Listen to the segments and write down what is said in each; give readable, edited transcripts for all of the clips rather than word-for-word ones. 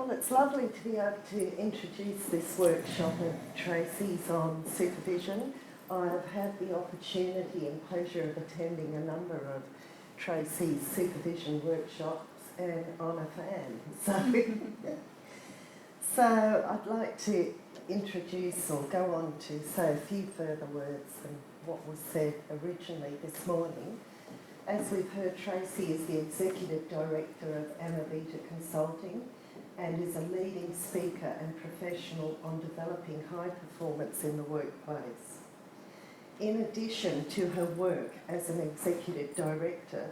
Well, it's lovely to be able to introduce this workshop of Tracey's on supervision. I've had the opportunity and pleasure of attending a number of Tracey's supervision workshops, and I'm a fan. So I'd like to introduce or go on to say a few further words than what was said originally this morning. As we've heard, Tracey is the Executive Director of Amovita Consulting and is a leading speaker and professional on developing high performance in the workplace. In addition to her work as an Executive Director,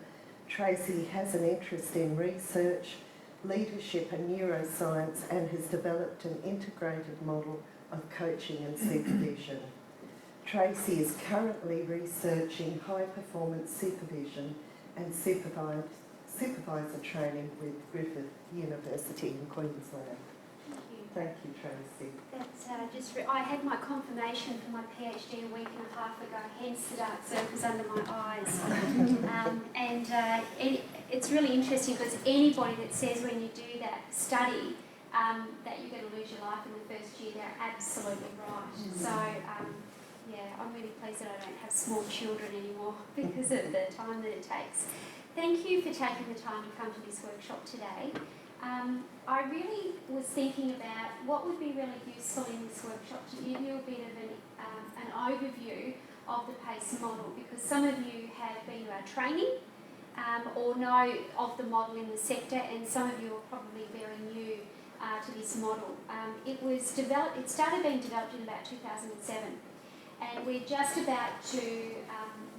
Tracey has an interest in research, leadership and neuroscience, and has developed an integrated model of coaching and supervision. Tracey is currently researching high performance supervision and supervisor training with Griffith University in Queensland. Thank you, Tracey. That's I had my confirmation for my PhD a week and a half ago, hence the dark circles under my eyes. It's really interesting because anybody that says when you do that study that you're going to lose your life in the first year, they're absolutely right. So, I'm really pleased that I don't have small children anymore because of the time that it takes. Thank you for taking the time to come to this workshop today. I really was thinking about what would be really useful in this workshop to give you a bit of an overview of the PACE model, because some of you have been to our training or know of the model in the sector, and some of you are probably very new to this model. It started being developed in about 2007, and we're just about to,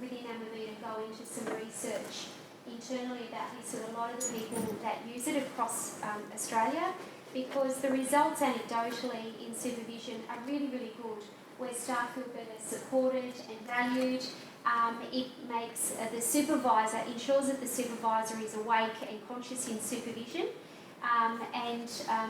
within Amovita, go into some research internally about this with a lot of the people that use it across Australia, because the results anecdotally in supervision are really, really good, where staff feel better supported and valued. It makes ensures that the supervisor is awake and conscious in supervision,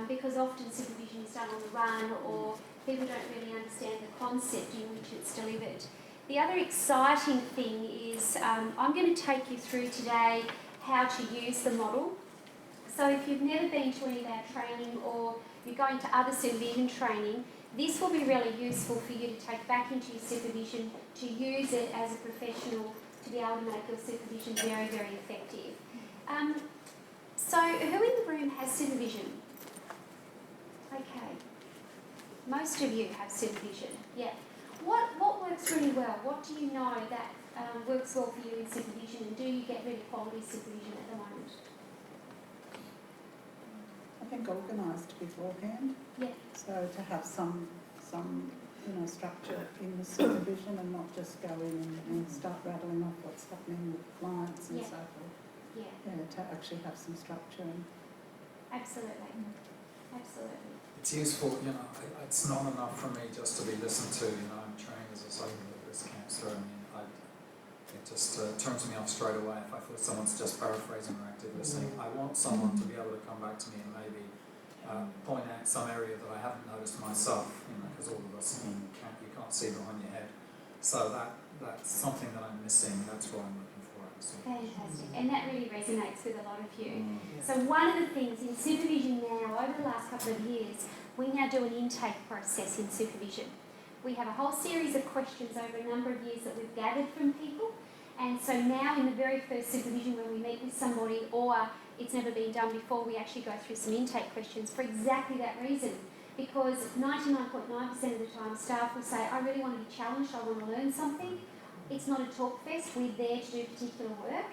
because often supervision is done on the run or people don't really understand the concept in which it's delivered. The other exciting thing is I'm going to take you through today how to use the model. So if you've never been to any of our training or you're going to other supervision training, this will be really useful for you to take back into your supervision, to use it as a professional to be able to make your supervision very, very effective. So who in the room has supervision? Okay. Most of you have supervision, yeah. What works really well? What do you know that works well for you in supervision, and do you get really quality supervision at the moment? I think organised beforehand. Yeah. So to have some structure in the supervision and not just go in and start rattling off what's happening with clients and so forth. Yeah. Yeah, to actually have some structure. Absolutely. Absolutely. It's useful, it's not enough for me just to be listened to. I'm trained as a psychiatric risk counsellor. It just turns me off straight away if I feel someone's just paraphrasing or active listening. I want someone to be able to come back to me and maybe point out some area that I haven't noticed myself, because all of us, you can't see behind your head. So that's something that I'm missing. That's what I'm looking for. Fantastic. And that really resonates with a lot of you. So one of the things in supervision now, over the last couple of years, we now do an intake process in supervision. We have a whole series of questions over a number of years that we've gathered from people. And so now in the very first supervision when we meet with somebody, or it's never been done before, we actually go through some intake questions for exactly that reason. Because 99.9% of the time staff will say, I really want to be challenged, I want to learn something. It's not a talk fest, we're there to do particular work,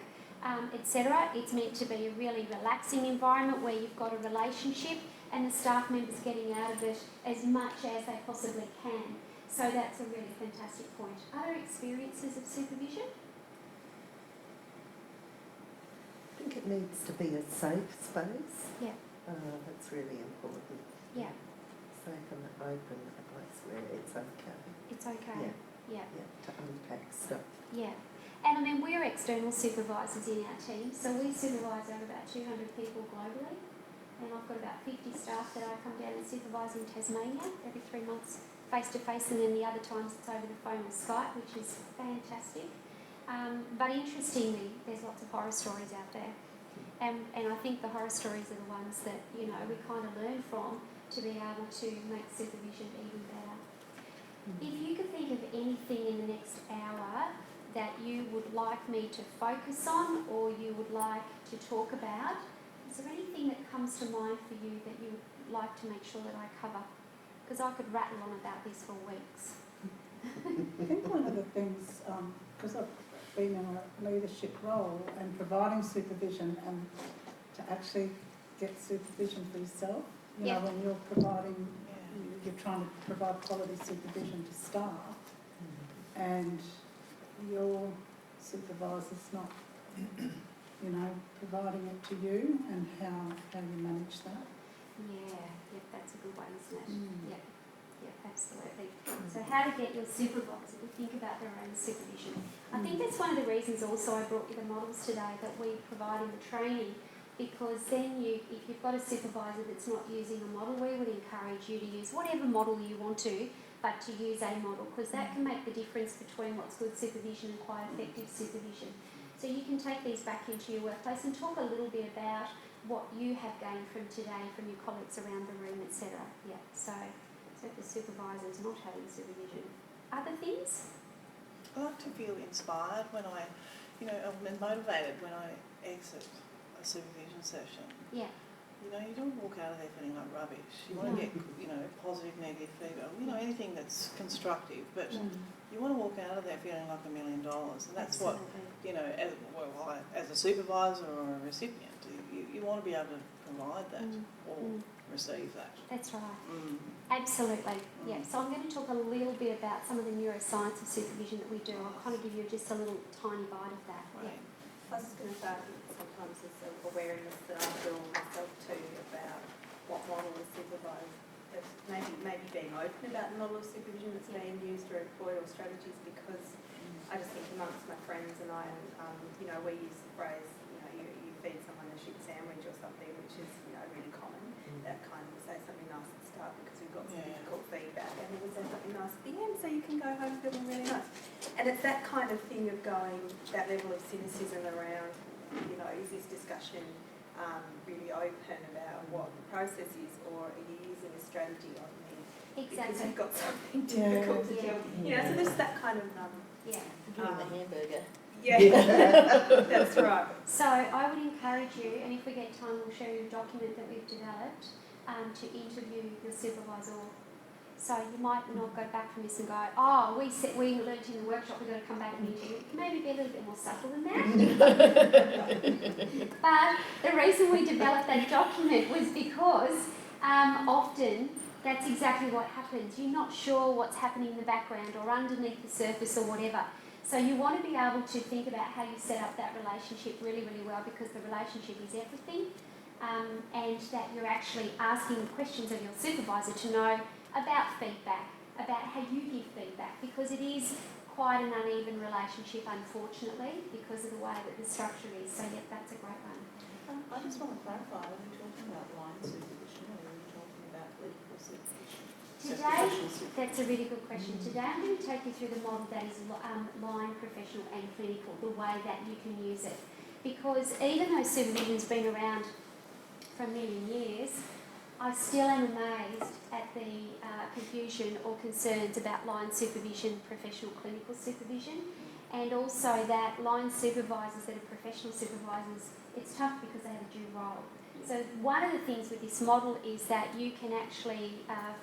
etc. It's meant to be a really relaxing environment where you've got a relationship and the staff members getting out of it as much as they possibly can. So that's a really fantastic point. Other experiences of supervision? I think it needs to be a safe space. Yeah. That's really important. Yeah. Safe and open, a place where it's okay. It's okay. Yeah. To unpack stuff. Yeah. And we're external supervisors in our team, so we supervise over about 200 people globally. And I've got about 50 staff that I come down and supervise in Tasmania every 3 months, face to face, and then the other times it's over the phone or Skype, which is fantastic. But interestingly, there's lots of horror stories out there. And I think the horror stories are the ones that, you know, we kind of learn from to be able to make supervision even better. If you could think of anything in the next hour that you would like me to focus on or you would like to talk about, is there anything that comes to mind for you that you would like to make sure that I cover? Because I could rattle on about this for weeks. I think one of the things, because I've been in a leadership role and providing supervision and to actually get supervision for yourself, you know, when you're providing, you're trying to provide quality supervision to staff and your supervisor's not, you know, providing it to you and how you manage that. Yeah, that's a good one, isn't it? Yeah, absolutely. So how to get your supervisor to think about their own supervision. I think that's one of the reasons also I brought you the models today that we provide in the training, because then if you've got a supervisor that's not using a model, we would encourage you to use whatever model you want to, but to use a model, because that can make the difference between what's good supervision and quite effective supervision. So you can take these back into your workplace and talk a little bit about what you have gained from today, from your colleagues around the room, etc. Yeah, so the supervisor's not having supervision. Other things? I like to feel inspired when and motivated when I exit a supervision session. Yeah. You know, you don't walk out of there feeling like rubbish. You want to get, positive, negative feedback, anything that's constructive, but you want to walk out of there feeling like $1 million. And that's Absolutely. what, as a supervisor or a recipient, you want to be able to provide that or receive that. That's right. Absolutely. Yeah. So I'm going to talk a little bit about some of the neuroscience of supervision that we do. I'll kind of give you just a little tiny bite of that. Right. Yeah. I was just going to say, sometimes there's an awareness that I feel myself too about what model is supervised. Maybe being open about the model of supervision that's being used or employed or strategies, because I just think amongst my friends and I, we use the phrase, you feed someone a shit sandwich or something, which is, really common. That kind of say something nice at the start because we've got some difficult feedback, and then we say something nice at the end so you can go home feeling really nice. And it's that kind of thing of going, that level of cynicism around, is this discussion really open about what the process is, or are you using a strategy on me because you've got something difficult to do? So there's that kind of Yeah. the hamburger. Yeah, That's right. So I would encourage you, and if we get time, we'll show you a document that we've developed to interview your supervisor. So you might not go back from this and go, we learned in the workshop, we've got to come back and interview. Maybe be a little bit more subtle than that. But the reason we developed that document was because often that's exactly what happens. You're not sure what's happening in the background or underneath the surface or whatever. So you want to be able to think about how you set up that relationship really, really well, because the relationship is everything, and that you're actually asking questions of your supervisor to know about feedback, about how you give feedback, because it is quite an uneven relationship, unfortunately, because of the way that the structure is. So yeah, that's a great one. I just want to clarify, are we talking about line supervision or are we talking about political supervision? Today, that's a really good question. Today I'm going to take you through the model that is line, professional and clinical, the way that you can use it. Because even though supervision's been around for a million years, I still am amazed at the confusion or concerns about line supervision, professional clinical supervision, and also that line supervisors that are professional supervisors, it's tough because they have a due role. So one of the things with this model is that you can actually,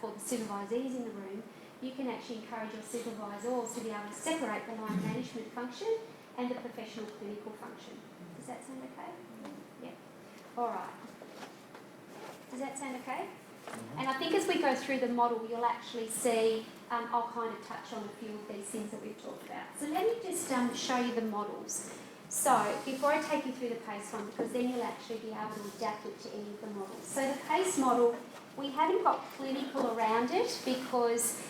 for the supervisees in the room, you can actually encourage your supervisors to be able to separate the line management function and the professional clinical function. Does that sound okay? Yeah. All right. Does that sound okay? And I think as we go through the model, you'll actually see, I'll kind of touch on a few of these things that we've talked about. So let me just show you the models. So before I take you through the PACE one, because then you'll actually be able to adapt it to any of the models. So the PACE model, we haven't got clinical around it because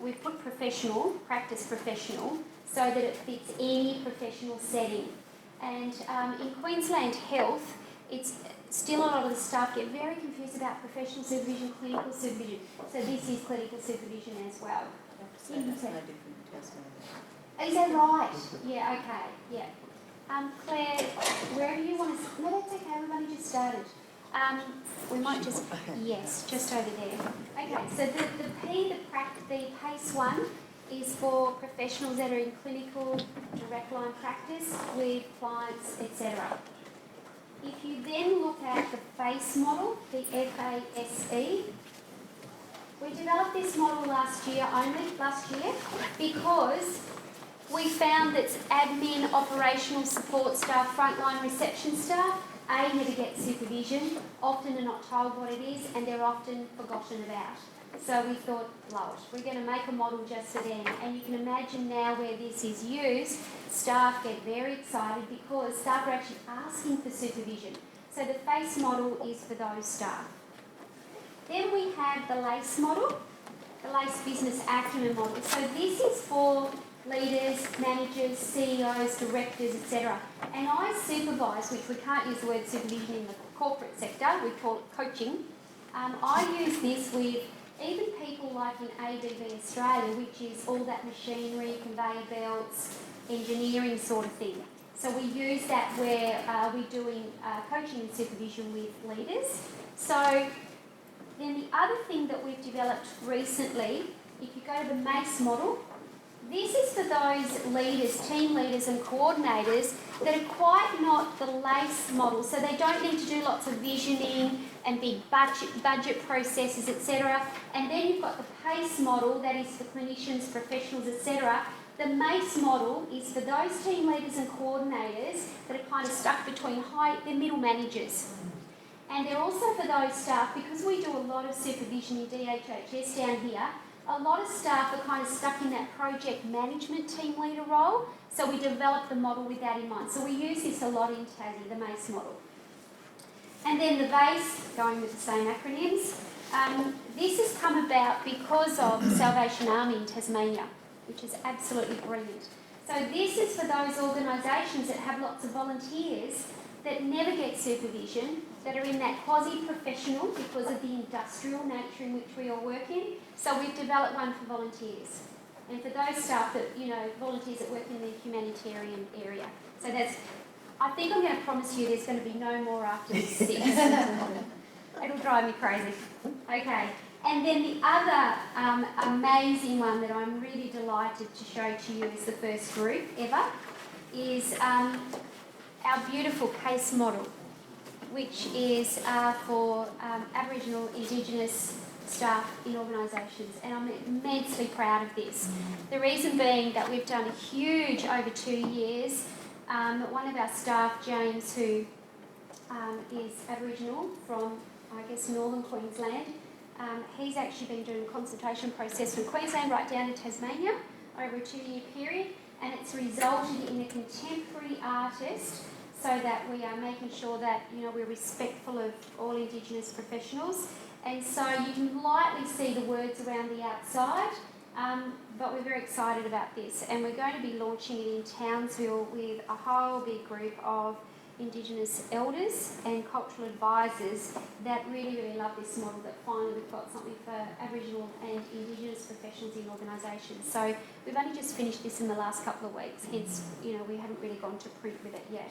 we've put professional, practice professional, so that it fits any professional setting. And in Queensland Health, it's still a lot of the staff get very confused about professional supervision, clinical supervision. So this is clinical supervision as well. So that's no different to Tasmania. Is that right? Yeah, okay, yeah. Claire, wherever you want to... No, that's okay, we've only just started. We might just... Yes, just over there. Okay, so the PACE one is for professionals that are in clinical direct line practice with clients, etc. If you then look at the FACE model, the FASE, we developed this model last year, because we found that admin, operational support staff, frontline reception staff, never get supervision, often are not told what it is, and they're often forgotten about. So we thought, Lord, we're going to make a model just for them. And you can imagine now where this is used, staff get very excited because staff are actually asking for supervision. So the FACE model is for those staff. Then we have the LACE model, the LACE business acumen model. So this is for leaders, managers, CEOs, directors, etc. And I supervise, which we can't use the word supervision in the corporate sector, we call it coaching. I use this with even people like in ABB Australia, which is all that machinery, conveyor belts, engineering sort of thing. So we use that where we're doing coaching and supervision with leaders. So then the other thing that we've developed recently, if you go to the MACE model, this is for those leaders, team leaders and coordinators that are quite not the LACE model. So they don't need to do lots of visioning and big budget processes, etc. And then you've got the PACE model, that is for clinicians, professionals, etc. The MACE model is for those team leaders and coordinators that are kind of stuck between they're middle managers. And they're also for those staff, because we do a lot of supervision in DHHS down here, a lot of staff are kind of stuck in that project management team leader role, so we developed the model with that in mind. So we use this a lot in Tassie, the MACE model. And then the VACE, going with the same acronyms, this has come about because of the Salvation Army in Tasmania, which is absolutely brilliant. So this is for those organisations that have lots of volunteers that never get supervision, that are in that quasi-professional because of the industrial nature in which we all work in. So we've developed one for volunteers. And for those staff that, volunteers that work in the humanitarian area. So that's, I think I'm going to promise you there's going to be no more after this 6. It'll drive me crazy. Okay. And then the other amazing one that I'm really delighted to show to you as the first group ever is our beautiful PACE model, which is for Aboriginal, Indigenous staff in organisations, and I'm immensely proud of this. The reason being that we've done a huge, over 2 years, one of our staff, James, who is Aboriginal from, northern Queensland, he's actually been doing a consultation process from Queensland right down to Tasmania over a 2-year period, and it's resulted in a contemporary artist so that we are making sure that, we're respectful of all Indigenous professionals. And so you can lightly see the words around the outside, but we're very excited about this. And we're going to be launching it in Townsville with a whole big group of Indigenous elders and cultural advisors that really, really love this model, that finally we've got something for Aboriginal and Indigenous professionals in organisations. So we've only just finished this in the last couple of weeks, hence, we haven't really gone to print with it yet.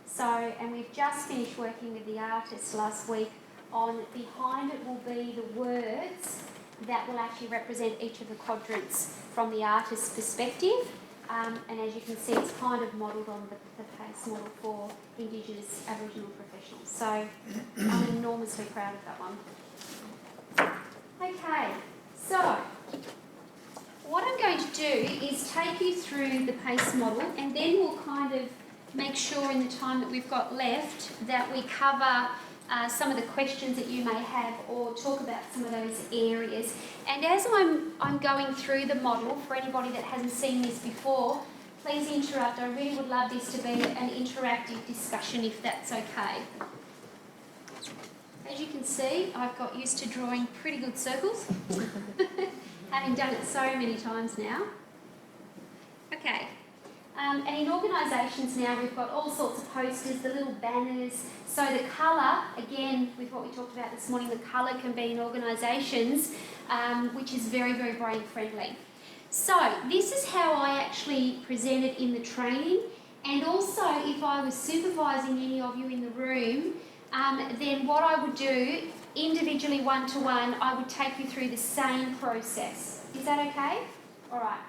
So, and we've just finished working with the artist last week on, behind it will be the words that will actually represent each of the quadrants from the artist's perspective. And as you can see, it's kind of modelled on the PACE model for Indigenous Aboriginal professionals. So I'm enormously proud of that one. Okay, so what I'm going to do is take you through the PACE model, and then we'll kind of make sure in the time that we've got left that we cover some of the questions that you may have or talk about some of those areas. And as I'm going through the model, for anybody that hasn't seen this before, please interrupt. I really would love this to be an interactive discussion if that's okay. As you can see, I've got used to drawing pretty good circles, having done it so many times now. Okay. And in organisations now, we've got all sorts of posters, the little banners. So the colour, again, with what we talked about this morning, the colour can be in organisations, which is very, very brain friendly. So this is how I actually present it in the training, And also, if I was supervising any of you in the room, then what I would do, individually one-to-one, I would take you through the same process. Is that okay? All right.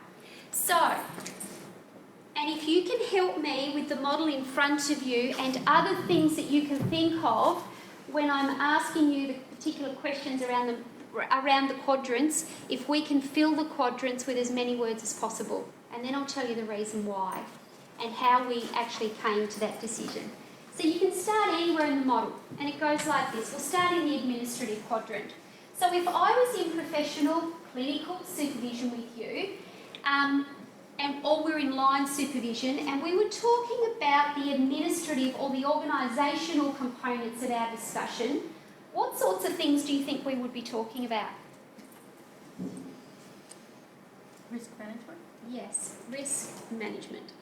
So, and if you can help me with the model in front of you and other things that you can think of when I'm asking you the particular questions around the quadrants, if we can fill the quadrants with as many words as possible. And then I'll tell you the reason why and how we actually came to that decision. So you can start anywhere in the model, and it goes like this. We'll start in the administrative quadrant. So if I was in professional clinical supervision with you, or we're in line supervision, and we were talking about the administrative or the organisational components of our discussion, what sorts of things do you think we would be talking about? Risk management? Yes, risk management.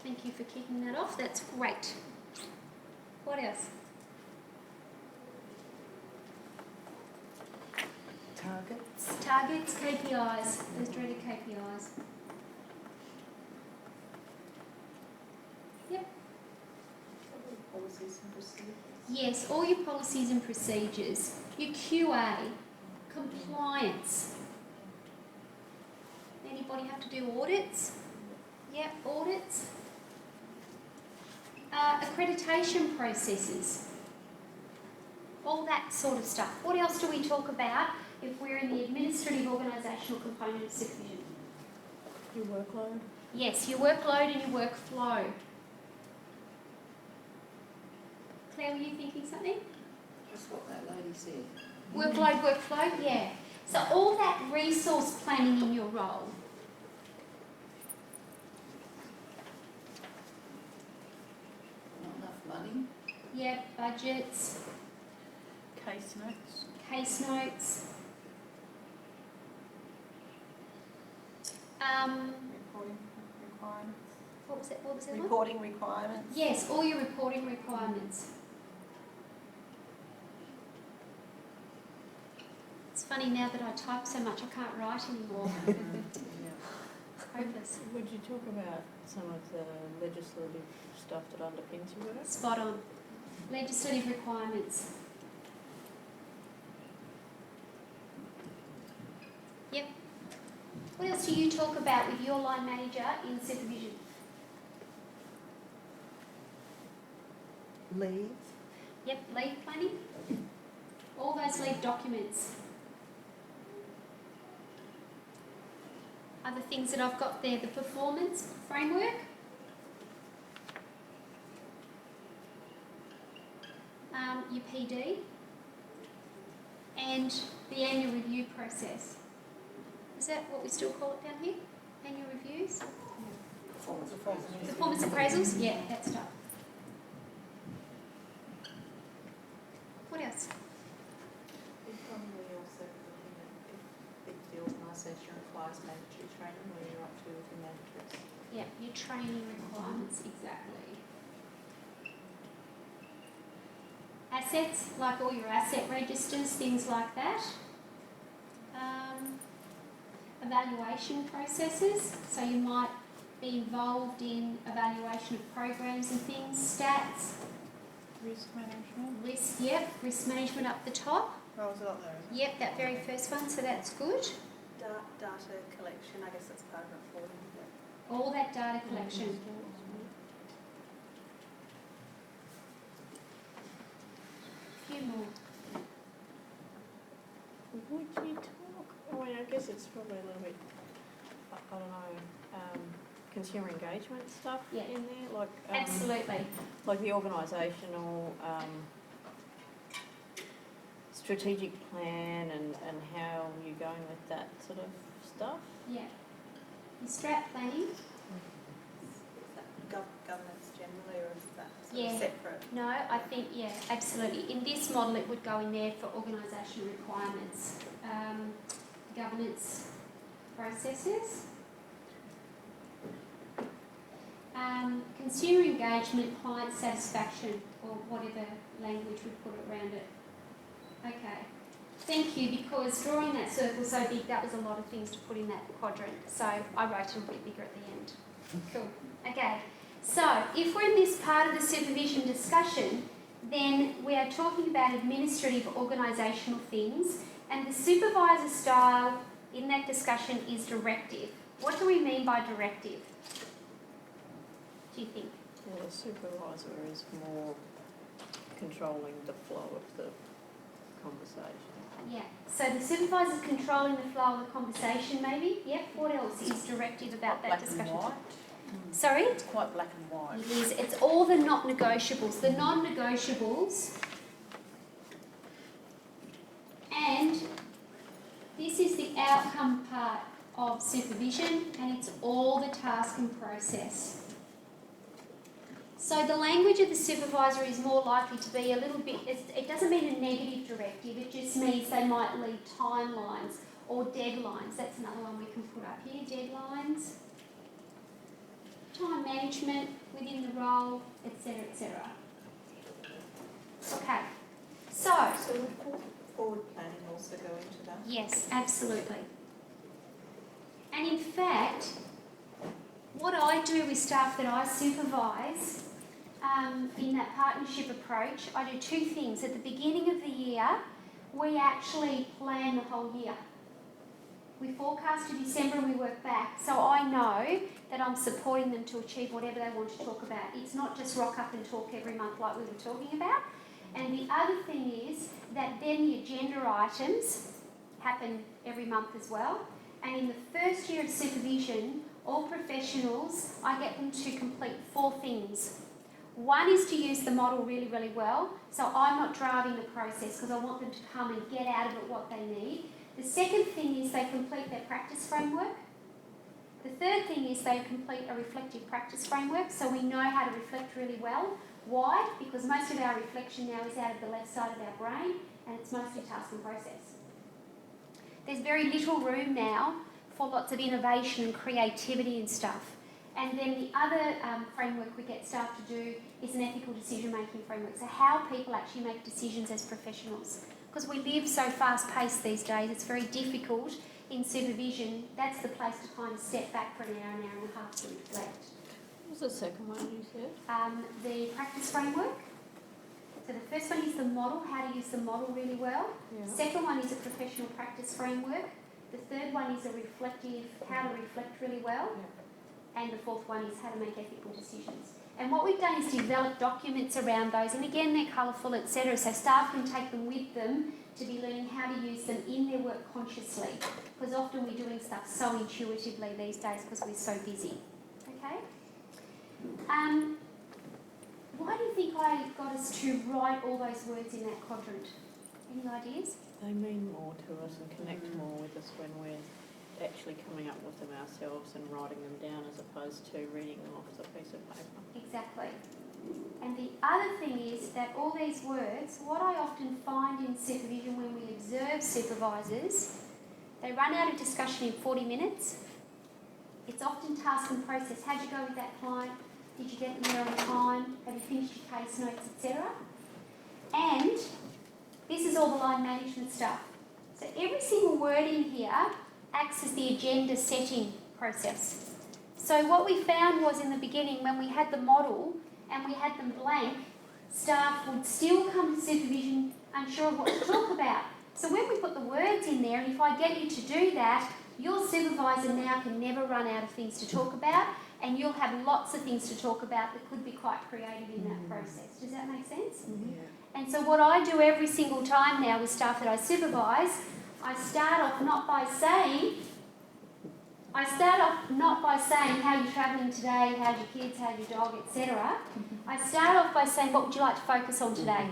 Thank you for kicking that off. That's great. What else? Targets, KPIs, those dreaded KPIs. Yep. Policies and procedures. Yes, all your policies and procedures, your QA, compliance. Anybody have to do audits? Yep, audits. Accreditation processes. All that sort of stuff. What else do we talk about if we're in the administrative organisational component of supervision? Your workload. Yes, your workload and your workflow. Claire, were you thinking something? Just what that lady said. Workload, workflow, yeah. So all that resource planning in your role. Not enough money. Yeah, budgets, Case notes. case notes. Reporting requirements. What was that? What was that one? Reporting requirements. Yes, all your reporting requirements. It's funny now that I type so much I can't write anymore. It's hopeless. Would you talk about some of the legislative stuff that underpins your work? Spot on. Legislative requirements. Yep. What else do you talk about with your line manager in supervision? Leave. Yep, leave planning. All those leave documents. Other things that I've got there, the performance framework. Your PD. And the annual review process. Is that what we still call it down here? Annual reviews? Performance appraisals? Yeah, that stuff. What else? You're probably also looking at if the organisation requires mandatory training, where you're up to with your mandatories. Yeah, your training requirements, exactly. Assets, like all your asset registers, things like that. Evaluation processes, so you might be involved in evaluation of programs and things, stats. Risk management. Risk, yep, risk management up the top. Oh, is it up there? Is it? Yep, that very first one, so that's good. Data collection, I guess that's part of reporting. All that data collection. A few more. Would you talk? I mean, I guess it's probably a little bit, I don't know, consumer engagement stuff Yeah. in there, like Absolutely. like the organisational strategic plan and how you're going with that sort of stuff. Yeah. Your strat planning. Is that governance generally, or is that sort Yeah. of separate? No, I think, yeah, absolutely. In this model, it would go in there for organisational requirements, governance processes, consumer engagement, client satisfaction, or whatever language we put around it. Okay. Thank you, because drawing that circle so big, that was a lot of things to put in that quadrant. So I wrote it a bit bigger at the end. Cool. Okay. So, if we're in this part of the supervision discussion, then we are talking about administrative organisational things, and the supervisor style in that discussion is directive. What do we mean by directive? Do you think? Well, the supervisor is more controlling the flow of the conversation. Yeah. So the supervisor's controlling the flow of the conversation, maybe? Yep. What else is directive about that discussion? Black and white. Sorry? It's quite black and white. It is. It's all the not negotiables. The non-negotiables. And this is the outcome part of supervision, and it's all the task and process. So the language of the supervisor is more likely to be a little bit, it doesn't mean a negative directive, it just means they might leave timelines or deadlines. That's another one we can put up here, deadlines. Time management within the role, etc., etc. Okay, so. So would forward planning also go into that? Yes, absolutely. And in fact, what I do with staff that I supervise, in that partnership approach, I do two things. At the beginning of the year, we actually plan the whole year. We forecast to December and we work back. So I know that I'm supporting them to achieve whatever they want to talk about. It's not just rock up and talk every month like we were talking about. And the other thing is that then the agenda items happen every month as well. And in the first year of supervision, all professionals, I get them to complete 4 things. One is to use the model really, really well. So I'm not driving the process because I want them to come and get out of it what they need. The second thing is they complete their practice framework. The third thing is they complete a reflective practice framework, so we know how to reflect really well. Why? Because most of our reflection now is out of the left side of our brain, and it's mostly task and process. There's very little room now for lots of innovation and creativity and stuff. And then the other framework we get staff to do is an ethical decision-making framework. So how people actually make decisions as professionals. Because we live so fast-paced these days, it's very difficult in supervision. That's the place to kind of step back for an hour and a half to reflect. What was the second one you said? The practice framework. So the first one is the model, how to use the model really well. Yeah. Second one is a professional practice framework. The third one is a reflective, how to reflect really well. Yeah. And the fourth one is how to make ethical decisions. And what we've done is develop documents around those, and again they're colourful, etc. So staff can take them with them to be learning how to use them in their work consciously. Because often we're doing stuff so intuitively these days because we're so busy. Okay? Why do you think I got us to write all those words in that quadrant? Any ideas? They mean more to us and connect more with us when we're actually coming up with them ourselves and writing them down as opposed to reading them off a piece of paper. Exactly. And the other thing is that all these words, what I often find in supervision when we observe supervisors, they run out of discussion in 40 minutes. It's often task and process. How'd you go with that client? Did you get them there on time? Have you finished your case notes, etc.? And this is all the line management stuff. So every single word in here acts as the agenda setting process. So what we found was in the beginning when we had the model and we had them blank, staff would still come to supervision unsure of what to talk about. So when we put the words in there, and if I get you to do that, your supervisor now can never run out of things to talk about, and you'll have lots of things to talk about that could be quite creative in that process. Does that make sense? Yeah. And so what I do every single time now with staff that I supervise, I start off not by saying, how you're travelling today, how's your kids, how's your dog, etc. I start off by saying, what would you like to focus on today?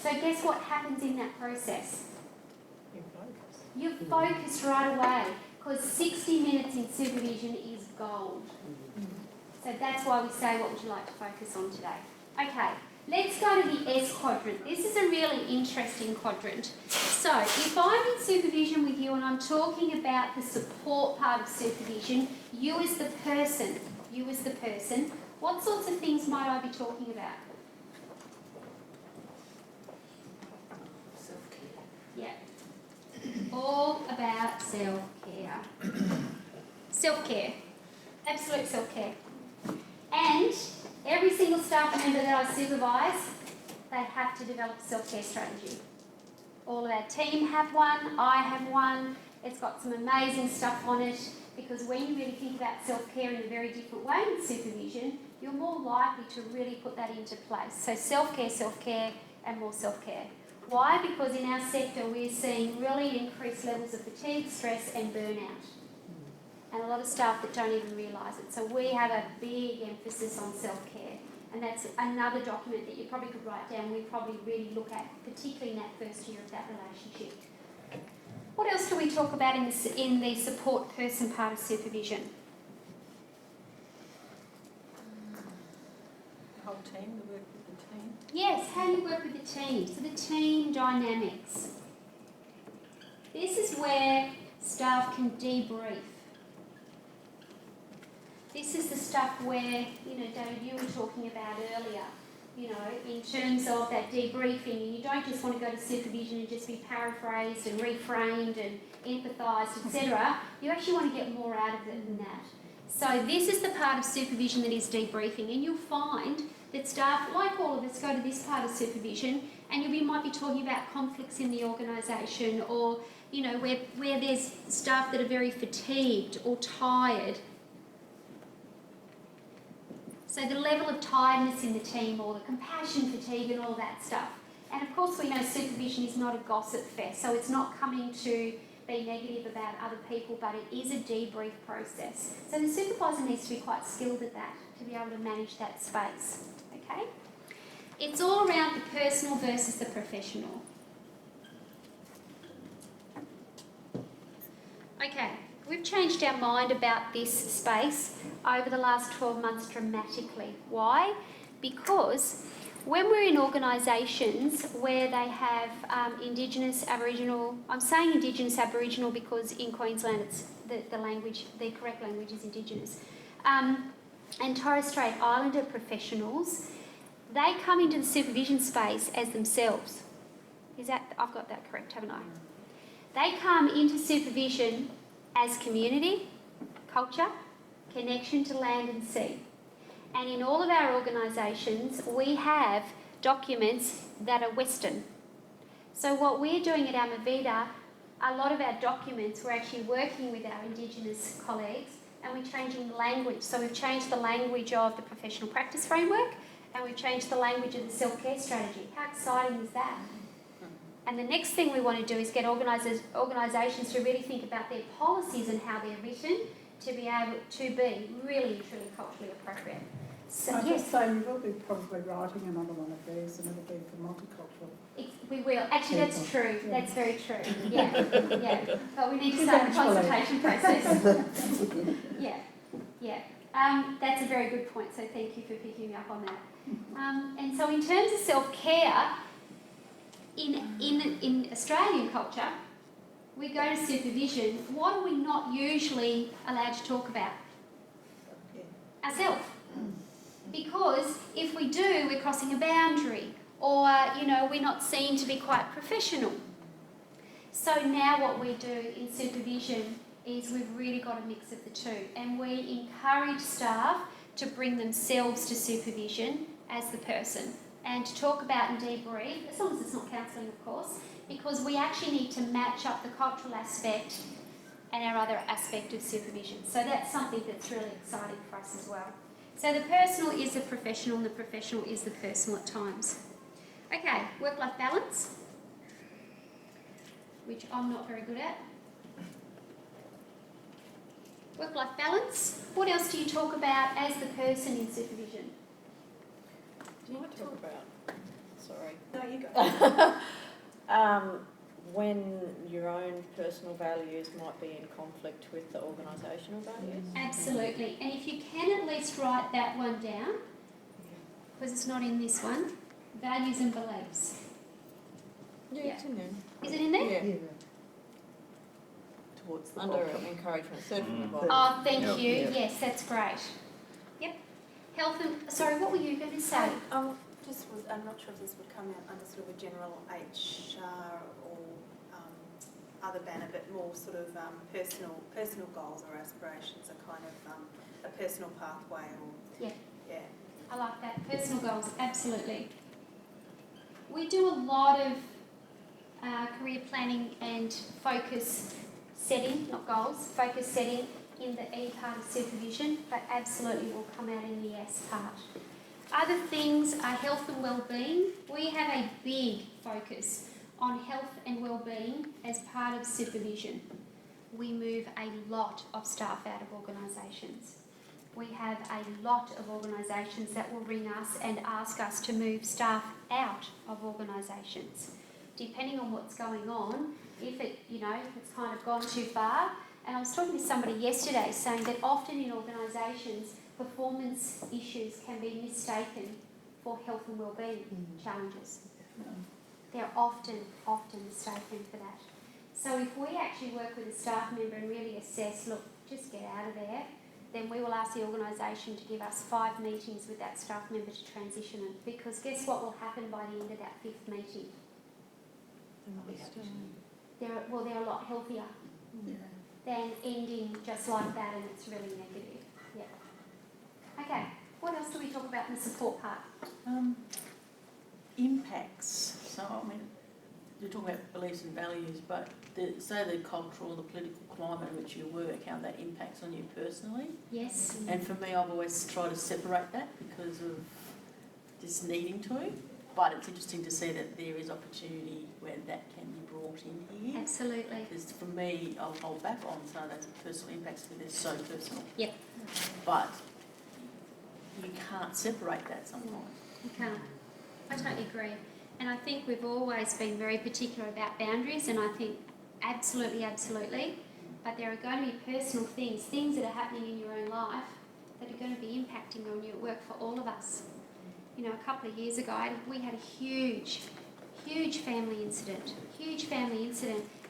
So guess what happens in that process? You're focused right away, because 60 minutes in supervision is gold. So that's why we say, what would you like to focus on today? Okay, let's go to the S quadrant. This is a really interesting quadrant. So if I'm in supervision with you and I'm talking about the support part of supervision, you as the person, what sorts of things might I be talking about? Self-care. Yeah. All about self-care. Self-care. Absolute self-care. staff member that I supervise, they have to develop a self-care strategy. All of our team have one, I have one. It's got some amazing stuff on it, because when you really think about self-care in a very different way in supervision, you're more likely to really put that into place. So self-care, and more self-care. Why? Because in our sector we're seeing really increased levels of fatigue, stress and burnout. And a lot of staff that don't even realise it. So we have a big emphasis on self-care. And that's another document that you probably could write down. We probably really look at, particularly in that first year of that relationship. What else do we talk about in the support person part of supervision? The whole team, the work with the team. Yes, how do you work with the team? So the team dynamics. This is where staff can debrief. This is the stuff where, David, you were talking about earlier, in terms of that debriefing. You don't just want to go to supervision and just be paraphrased and reframed and empathised, etc. You actually want to get more out of it than that. So this is the part of supervision that is debriefing, and you'll find that staff, like all of us, go to this part of supervision, and you might be talking about conflicts in the organisation, or where there's staff that are very fatigued or tired. So the level of tiredness in the team, or the compassion fatigue and all that stuff. And of course we know supervision is not a gossip fest, so it's not coming to be negative about other people, but it is a debrief process. So the supervisor needs to be quite skilled at that, to be able to manage that space, okay? It's all around the personal versus the professional. Okay. We've changed our mind about this space over the last 12 months dramatically. Why? Because when we're in organisations where they have Indigenous, Aboriginal, I'm saying Indigenous, Aboriginal because in Queensland it's the correct language is Indigenous, and Torres Strait Islander professionals, they come into the supervision space as themselves. I've got that correct, haven't I? They come into supervision as community, culture, connection to land and sea. And in all of our organisations, we have documents that are Western. So what we're doing at Amovita, a lot of our documents, we're actually working with our Indigenous colleagues, and we're changing the language. So we've changed the language of the professional practice framework, and we've changed the language of the self-care strategy. How exciting is that? And the next thing we want to do is get organisations to really think about their policies and how they're written to be able to be really and truly culturally appropriate. So I yes, just say you will be probably writing another one of these, and it'll be for multicultural. we will. Actually, that's true. Yeah. That's very true. Yeah. But we need to start the consultation process. Yeah. That's a very good point. So thank you for picking me up on that. And so in terms of self-care, in Australian culture, we go to supervision. What are we not usually allowed to talk about? Ourselves. Because if we do, we're crossing a boundary, or we're not seen to be quite professional. So now what we do in supervision is we've really got a mix of the two, and we encourage staff to bring themselves to supervision as the person, and to talk about and debrief, as long as it's not counselling, of course, because we actually need to match up the cultural aspect and our other aspect of supervision. So that's something that's really exciting for us as well. So the personal is the professional, and the professional is the personal at times. Okay, work-life balance, which I'm not very good at. Work-life balance. What else do you talk about as the person in supervision? Do you want to talk about? Sorry. No, you go. When your own personal values might be in conflict with the organisational values? Absolutely. And if you can at least write that one down, because it's not in this one, values and beliefs. Yeah, it's in there. Is it in there? Yeah. Yeah. Towards the under encouragement, third from the bottom. Oh, thank you. Yes, that's great. Yep. Health and... Sorry, what were you going to say? I'm not sure if this would come out under sort of a general HR or other banner, but more sort of personal goals or aspirations, a kind of a personal pathway or... Yeah. Yeah. I like that. Personal goals, absolutely. We do a lot of career planning and focus setting, not goals, focus setting in the E part of supervision, but absolutely will come out in the S part. Other things are health and well-being. We have a big focus on health and well-being as part of supervision. We move a lot of staff out of organisations. We have a lot of organisations that will ring us and ask us to move staff out of organisations. Depending on what's going on, if it, it's kind of gone too far. And I was talking to somebody yesterday saying that often in organisations, performance issues can be mistaken for health and wellbeing challenges. They're often mistaken for that. So if we actually work with a staff member and really assess, look, just get out of there, then we will ask the organisation to give us 5 meetings with that staff member to transition it. Because guess what will happen by the end of that 5th meeting? They're a lot healthier than ending just like that, and it's really negative. Yeah. Okay. What else do we talk about in the support part? Impacts. So, I mean, you're talking about beliefs and values, but say the cultural, the political climate in which you work, how that impacts on you personally. Yes. And for me, I've always tried to separate that because of just needing to. But it's interesting to see that there is opportunity where that can be brought in here. Absolutely. Because for me, I'll hold back on some of those personal impacts because they're so personal. Yep. But you can't separate that sometimes. You can't. I totally agree. And I think we've always been very particular about boundaries, and I think absolutely. But there are going to be personal things that are happening in your own life that are going to be impacting on you at work for all of us. A couple of years ago, we had a huge family incident,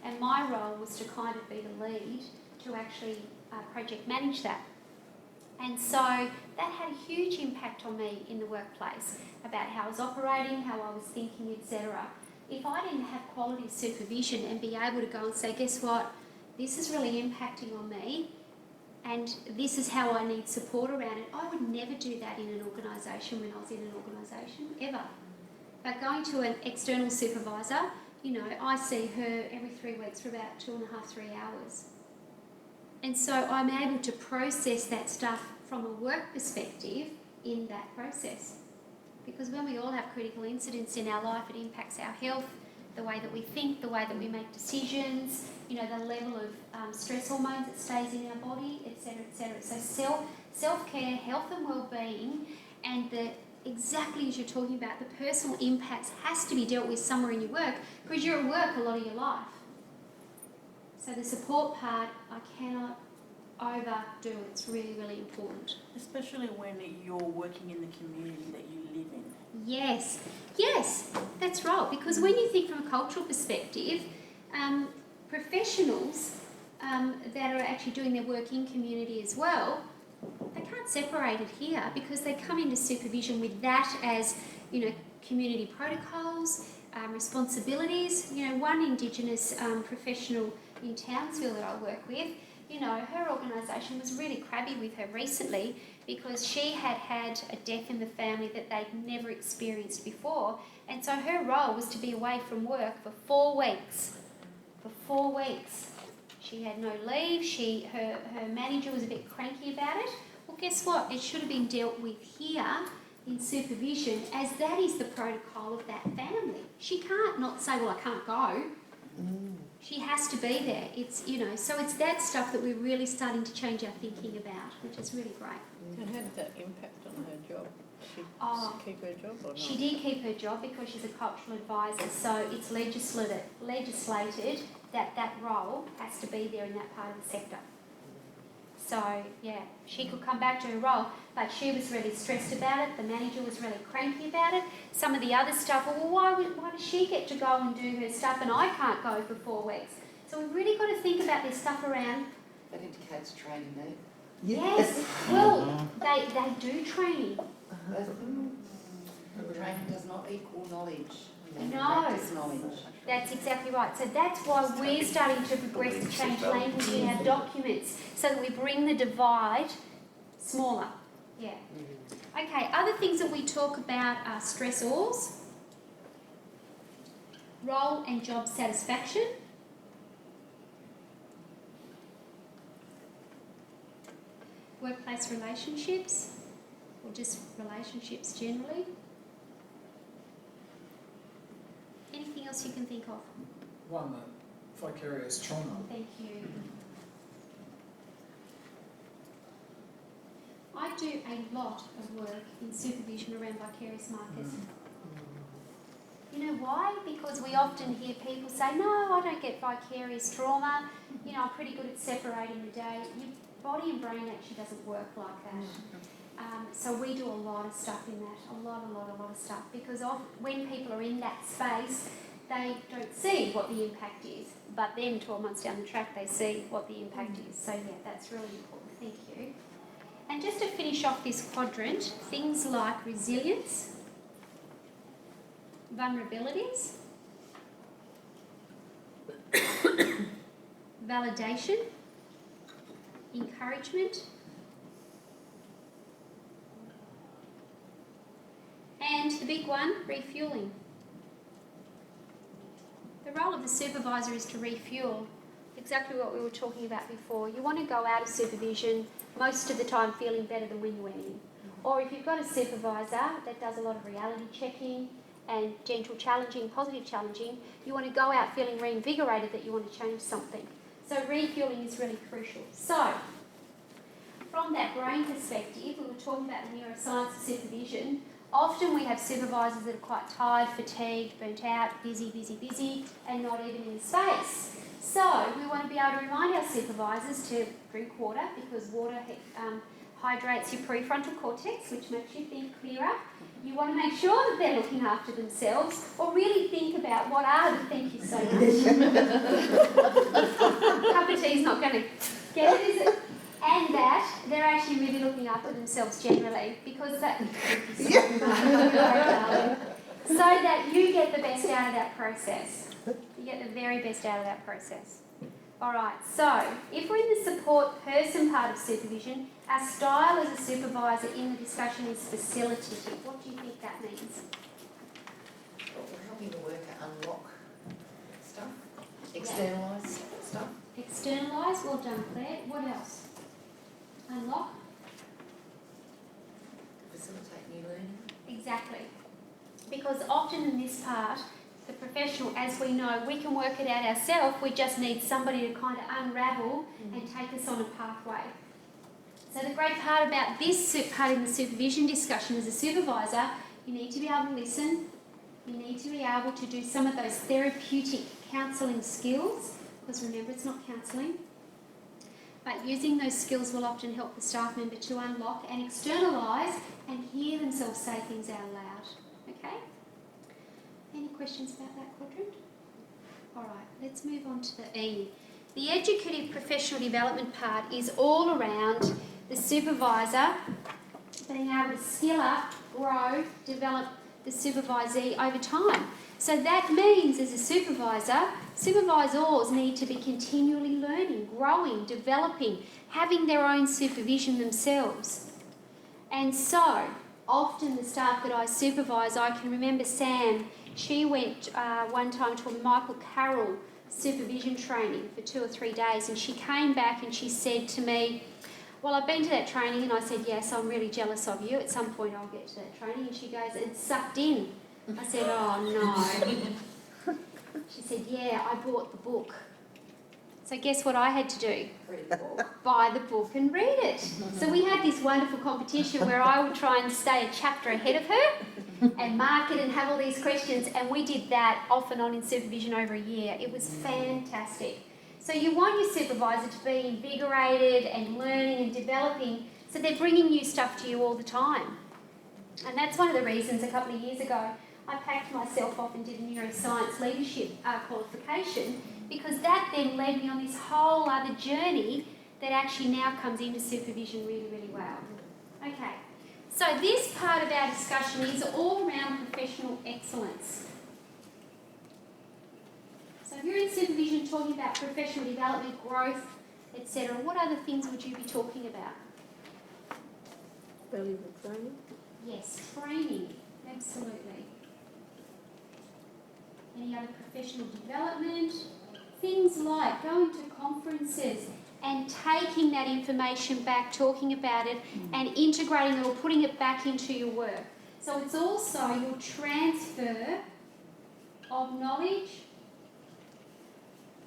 and my role was to kind of be the lead to actually project manage that. And so that had a huge impact on me in the workplace about how I was operating, how I was thinking, etc. If I didn't have quality supervision and be able to go and say, guess what, this is really impacting on me, and this is how I need support around it, I would never do that in an organisation when I was in an organisation, ever. But going to an external supervisor, I see her every 3 weeks for about 2.5, 3 hours. And so I'm able to process that stuff from a work perspective in that process. Because when we all have critical incidents in our life, it impacts our health, the way that we think, the way that we make decisions, the level of stress hormones that stays in our body, etc., etc. So self-care, health and well-being, and exactly as you're talking about, the personal impacts has to be dealt with somewhere in your work, because you're at work a lot of your life. So the support part, I cannot overdo. It's really, really important. Especially when you're working in the community that you live in. Yes, that's right. Because when you think from a cultural perspective, professionals that are actually doing their work in community as well, they can't separate it here because they come into supervision with that as, community protocols, responsibilities. One Indigenous professional in Townsville that I work with, her organisation was really crabby with her recently because she had a death in the family that they'd never experienced before, and so her role was to be away from work for 4 weeks. For 4 weeks. She had no leave, her manager was a bit cranky about it. Well, guess what? It should have been dealt with here in supervision, as that is the protocol of that family. She can't not say, well, I can't go. She has to be there. It's, so it's that stuff that we're really starting to change our thinking about, which is really great. And how did that impact on her job? Did she keep her job or not? She did keep her job because she's a cultural advisor, so it's legislated that role has to be there in that part of the sector. So, yeah, she could come back to her role, but she was really stressed about it. The manager was really cranky about it. Some of the other stuff, well, why does she get to go and do her stuff and I can't go for 4 weeks? So we've really got to think about this stuff around. That indicates training, eh? Yes, well, they do training. Training does not equal knowledge. No. Practice knowledge. That's exactly right. So that's why we're starting to progress to change language in our documents so that we bring the divide smaller. Yeah. Okay, other things that we talk about are stressors, role and job satisfaction, workplace relationships, or just relationships generally. Anything else you can think of? One, vicarious trauma. Thank you. I do a lot of work in supervision around vicarious markers. You know why? Because we often hear people say, no, I don't get vicarious trauma. You know, I'm pretty good at separating the day. Your body and brain actually doesn't work like that. So we do a lot of stuff in that, a lot of stuff. Because when people are in that space, they don't see what the impact is. But then 12 months down the track, they see what the impact is. So yeah, that's really important. Thank you. And just to finish off this quadrant, things like resilience, vulnerabilities, validation, encouragement, and the big one, refueling. The role of the supervisor is to refuel, exactly what we were talking about before. You want to go out of supervision most of the time feeling better than when you went in. Or if you've got a supervisor that does a lot of reality checking and gentle challenging, positive challenging, you want to go out feeling reinvigorated that you want to change something. So refueling is really crucial. So, from that brain perspective, we were talking about the neuroscience of supervision. Often we have supervisors that are quite tired, fatigued, burnt out, busy, and not even in space. So we want to be able to remind our supervisors to drink water, because water hydrates your prefrontal cortex, which makes you think clearer. You want to make sure that they're looking after themselves, or really think about what are the, thank you so much. Cup of tea's not going to get it, is it? And that they're actually really looking after themselves generally, because that so that you get the best out of that process. You get the very best out of that process. All right, so if we're in the support person part of supervision, our style as a supervisor in the discussion is facilitative. What do you think that means? We're helping the worker unlock stuff, externalise stuff. Externalise, well done Claire. What else? Unlock? Facilitate new learning. Exactly. Because often in this part, the professional, as we know, we can work it out ourselves. We just need somebody to kind of unravel and take us on a pathway. So the great part about this part in the supervision discussion as a supervisor, you need to be able to listen. You need to be able to do some of those therapeutic counselling skills, because remember, it's not counselling. But using those skills will often help the staff member to unlock and externalise and hear themselves say things out loud. Okay? Any questions about that quadrant? All right, let's move on to the E. The educative professional development part is all around the supervisor being able to skill up, grow, develop the supervisee over time. So that means as a supervisor, supervisors need to be continually learning, growing, developing, having their own supervision themselves. And so, often the staff that I supervise, I can remember Sam, she went one time to a Michael Carroll supervision training for 2 or 3 days, and she came back and she said to me, well, I've been to that training, and I said, yes, I'm really jealous of you. At some point I'll get to that training. And she goes, it's sucked in. I said, oh no. She said, yeah, I bought the book. So guess what I had to do? Read the book. Buy the book and read it. So we had this wonderful competition where I would try and stay a chapter ahead of her and mark it and have all these questions, and we did that off and on in supervision over a year. It was fantastic. So you want your supervisor to be invigorated and learning and developing, so they're bringing new stuff to you all the time. And that's one of the reasons a couple of years ago I packed myself off and did a neuroscience leadership qualification, because that then led me on this whole other journey that actually now comes into supervision really, really well. Okay, so this part of our discussion is all around professional excellence. So if you're in supervision talking about professional development, growth, etc., what other things would you be talking about? Valuable training. Yes, training, absolutely. Any other professional development? Things like going to conferences and taking that information back, talking about it, and integrating it or putting it back into your work. So it's also your transfer of knowledge,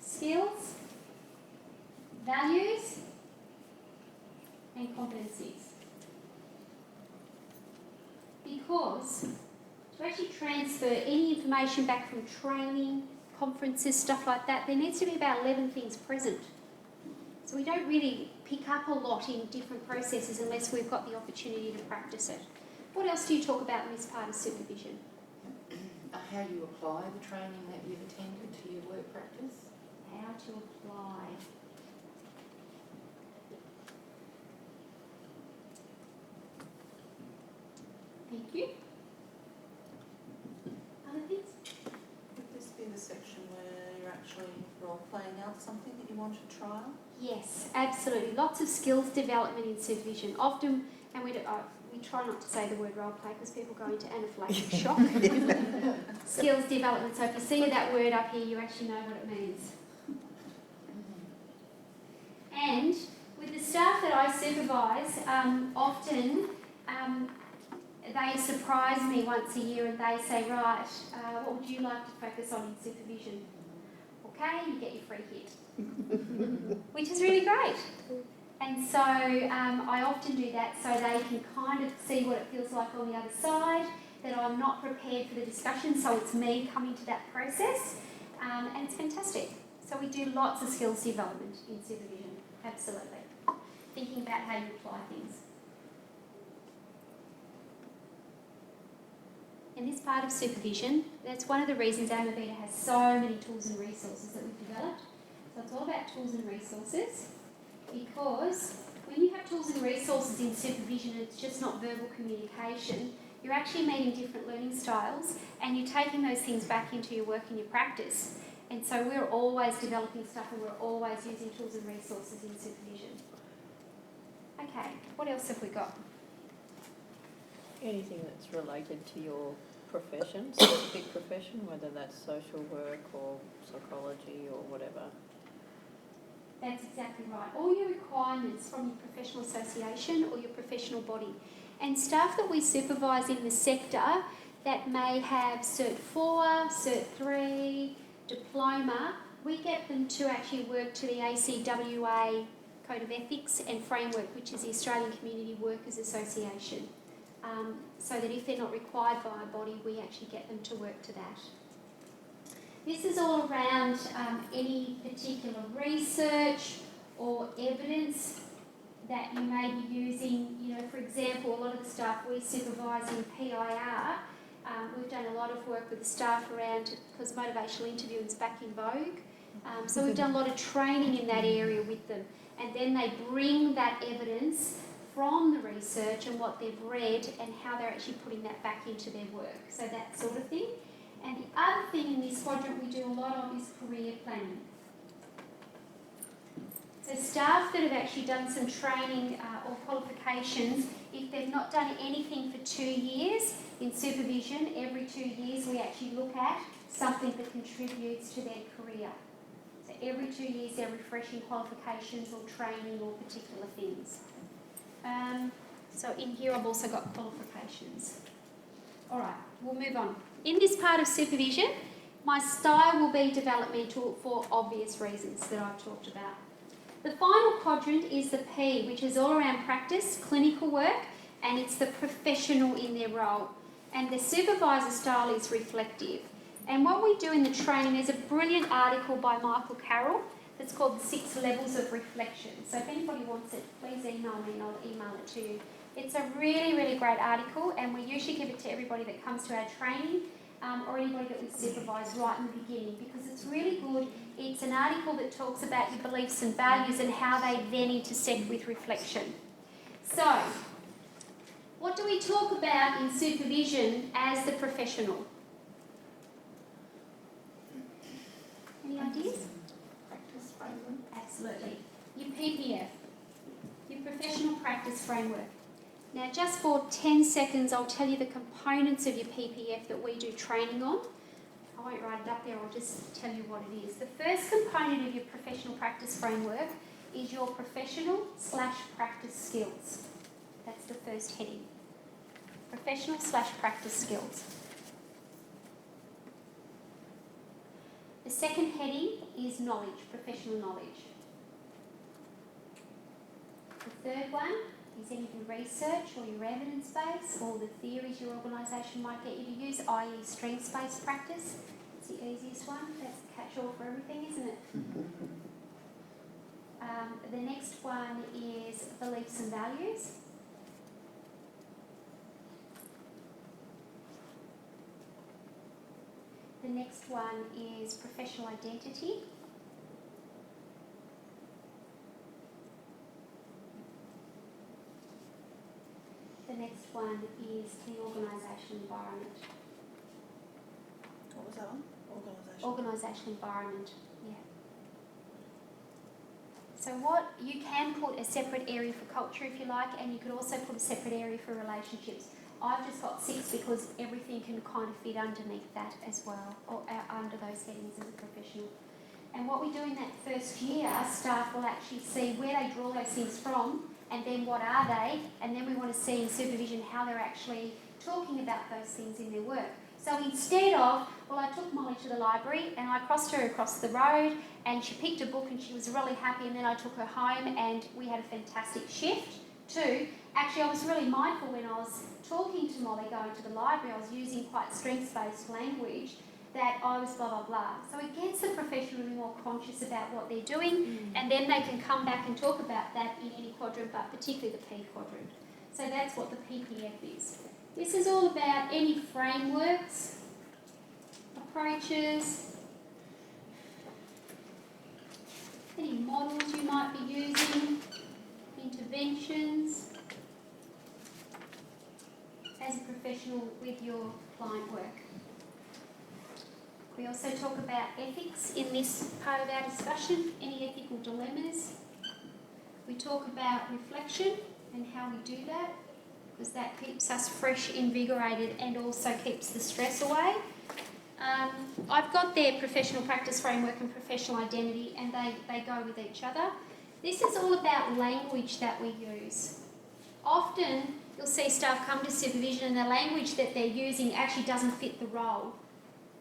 skills, values, and competencies. Because to actually transfer any information back from training, conferences, stuff like that, there needs to be about 11 things present. So we don't really pick up a lot in different processes unless we've got the opportunity to practice it. What else do you talk about in this part of supervision? How do you apply the training that you've attended to your work practice? How to apply. Thank you. Other things? Would this be the section where you're actually role-playing out something that you want to trial? Yes, absolutely. Lots of skills development in supervision. Often, and we try not to say the word role play because people go into anaphylactic shock. Skills development. So if you see that word up here, you actually know what it means. And with the staff that I supervise, often they surprise me once a year and they say, right, what would you like to focus on in supervision? Okay, you get your free hit, which is really great. And so I often do that so they can kind of see what it feels like on the other side, that I'm not prepared for the discussion, so it's me coming to that process, and it's fantastic. So we do lots of skills development in supervision, absolutely. Thinking about how you apply things. In this part of supervision, that's one of the reasons Amovita has so many tools and resources that we've developed. So it's all about tools and resources, because when you have tools and resources in supervision, it's just not verbal communication. You're actually meeting different learning styles and you're taking those things back into your work and your practice. And so we're always developing stuff and we're always using tools and resources in supervision. Okay, what else have we got? Anything that's related to your profession, specific profession, whether that's social work or psychology or whatever. That's exactly right. All your requirements from your professional association or your professional body. And staff that we supervise in the sector that may have Cert 4, Cert 3, diploma, we get them to actually work to the ACWA Code of Ethics and Framework, which is the Australian Community Workers Association. So that if they're not required by a body, we actually get them to work to that. This is all around any particular research or evidence that you may be using. You know, for example, a lot of the staff we supervise in PIR, we've done a lot of work with the staff around, because motivational interviewing is back in vogue. So we've done a lot of training in that area with them. And then they bring that evidence from the research and what they've read and how they're actually putting that back into their work. So that sort of thing. And the other thing in this quadrant we do a lot of is career planning. So staff that have actually done some training or qualifications, if they've not done anything for 2 years in supervision, every 2 years we actually look at something that contributes to their career. So every 2 years they're refreshing qualifications or training or particular things. So in here I've also got qualifications. All right, we'll move on. In this part of supervision, my style will be developmental for obvious reasons that I've talked about. The final quadrant is the P, which is all around practice, clinical work, and it's the professional in their role. And the supervisor style is reflective. And what we do in the training, there's a brilliant article by Michael Carroll that's called The 6 Levels of Reflection. So if anybody wants it, please email me and I'll email it to you. It's a really, really great article, and we usually give it to everybody that comes to our training or anybody that we supervise right in the beginning, because it's really good. It's an article that talks about your beliefs and values and how they then intersect with reflection. So, what do we talk about in supervision as the professional? Any ideas? Practice framework. Absolutely. Your PPF, your professional practice framework. Now, just for 10 seconds, I'll tell you the components of your PPF that we do training on. I won't write it up there, I'll just tell you what it is. The first component of your professional practice framework is your professional/practice skills. That's the first heading. Professional/practice skills. The second heading is knowledge, professional knowledge. The third one is anything research or your evidence base or the theories your organisation might get you to use, i.e. strengths-based practice. It's the easiest one. That's the catch-all for everything, isn't it? The next one is beliefs and values. The next one is professional identity. The next one is the organisation environment. What was that one? Organisation. Organisation environment, yeah. So what, you can put a separate area for culture if you like, and you could also put a separate area for relationships. I've just got 6 because everything can kind of fit underneath that as well, or under those headings as a professional. And what we do in that first year, staff will actually see where they draw those things from, and then what are they, and then we want to see in supervision how they're actually talking about those things in their work. So instead of, well, I took Molly to the library and I crossed her across the road and she picked a book and she was really happy, and then I took her home and we had a fantastic shift, to actually I was really mindful when I was talking to Molly going to the library, I was using quite strengths-based language, that I was blah, blah, blah. So it gets the professional to be more conscious about what they're doing, and then they can come back and talk about that in any quadrant, but particularly the P quadrant. So that's what the PPF is. This is all about any frameworks, approaches, any models you might be using, interventions, as a professional with your client work. We also talk about ethics in this part of our discussion, any ethical dilemmas. We talk about reflection and how we do that, because that keeps us fresh, invigorated, and also keeps the stress away. I've got their professional practice framework and professional identity, and they go with each other. This is all about language that we use. Often you'll see staff come to supervision and the language that they're using actually doesn't fit the role,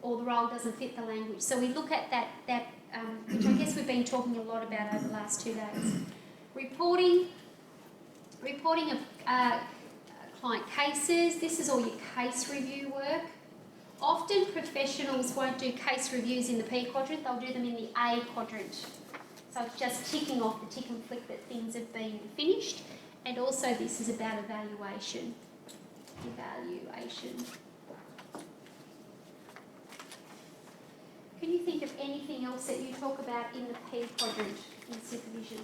or the role doesn't fit the language. So we look at that which I guess we've been talking a lot about over the last 2 days. Reporting of client cases. This is all your case review work. Often professionals won't do case reviews in the P quadrant, they'll do them in the A quadrant. So it's just ticking off the tick and flick that things have been finished. And also this is about evaluation. Can you think of anything else that you talk about in the P quadrant in supervision?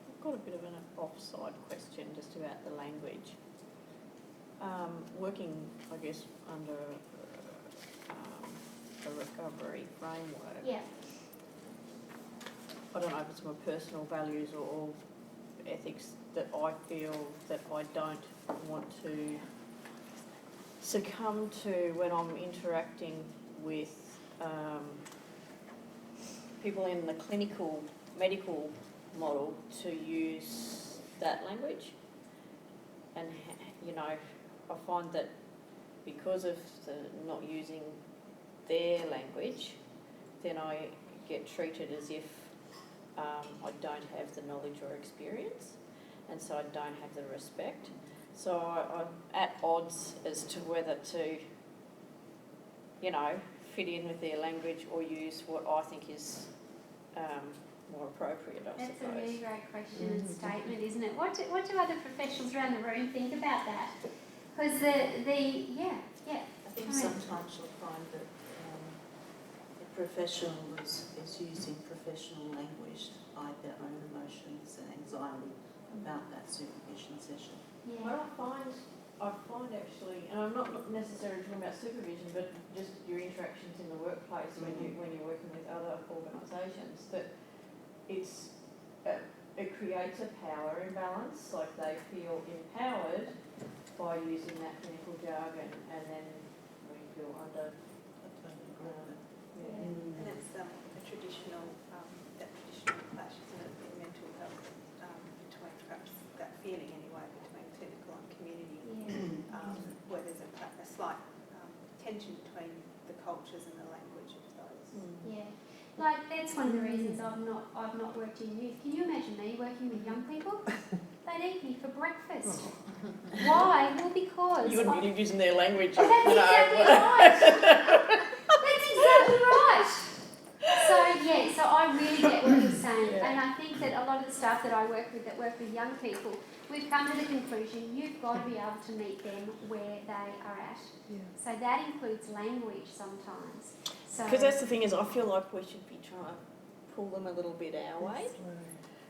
I've got a bit of an offside question just about the language. Working, I guess, under a recovery framework. Yeah. I don't know if it's my personal values or ethics that I feel that I don't want to succumb to when I'm interacting with people in the clinical medical model, to use that language. And, you know, I find that because of the not using their language, then I get treated as if I don't have the knowledge or experience, and so I don't have the respect. So I'm at odds as to whether to, you know, fit in with their language or use what I think is more appropriate, I suppose. That's a really great question and statement, isn't it? What do other professionals around the room think about that? Because I think sometimes you'll find that the professional is using professional language to hide their own emotions and anxiety about that supervision session. Yeah. What I find I find actually, and I'm not necessarily talking about supervision, but just your interactions in the workplace when you're working with other organisations, that it's it creates a power imbalance. Like they feel empowered by using that clinical jargon, and then we feel under. And it's a traditional, that traditional clash, isn't it, in mental health, between perhaps that feeling anyway, between clinical and community, where there's a slight tension between the cultures and the language of those. Yeah, like that's one of the reasons I've not worked in youth. Can you imagine me working with young people? They'd eat me for breakfast. Why? Well, because You wouldn't be using their language. That's exactly right. That's exactly right. So I really get what you're saying, and I think that a lot of the staff that I work with young people, we've come to the conclusion you've got to be able to meet them where they are at. Yeah. So that includes language sometimes. So Because that's the thing is, I feel like we should be trying to pull them a little bit our way,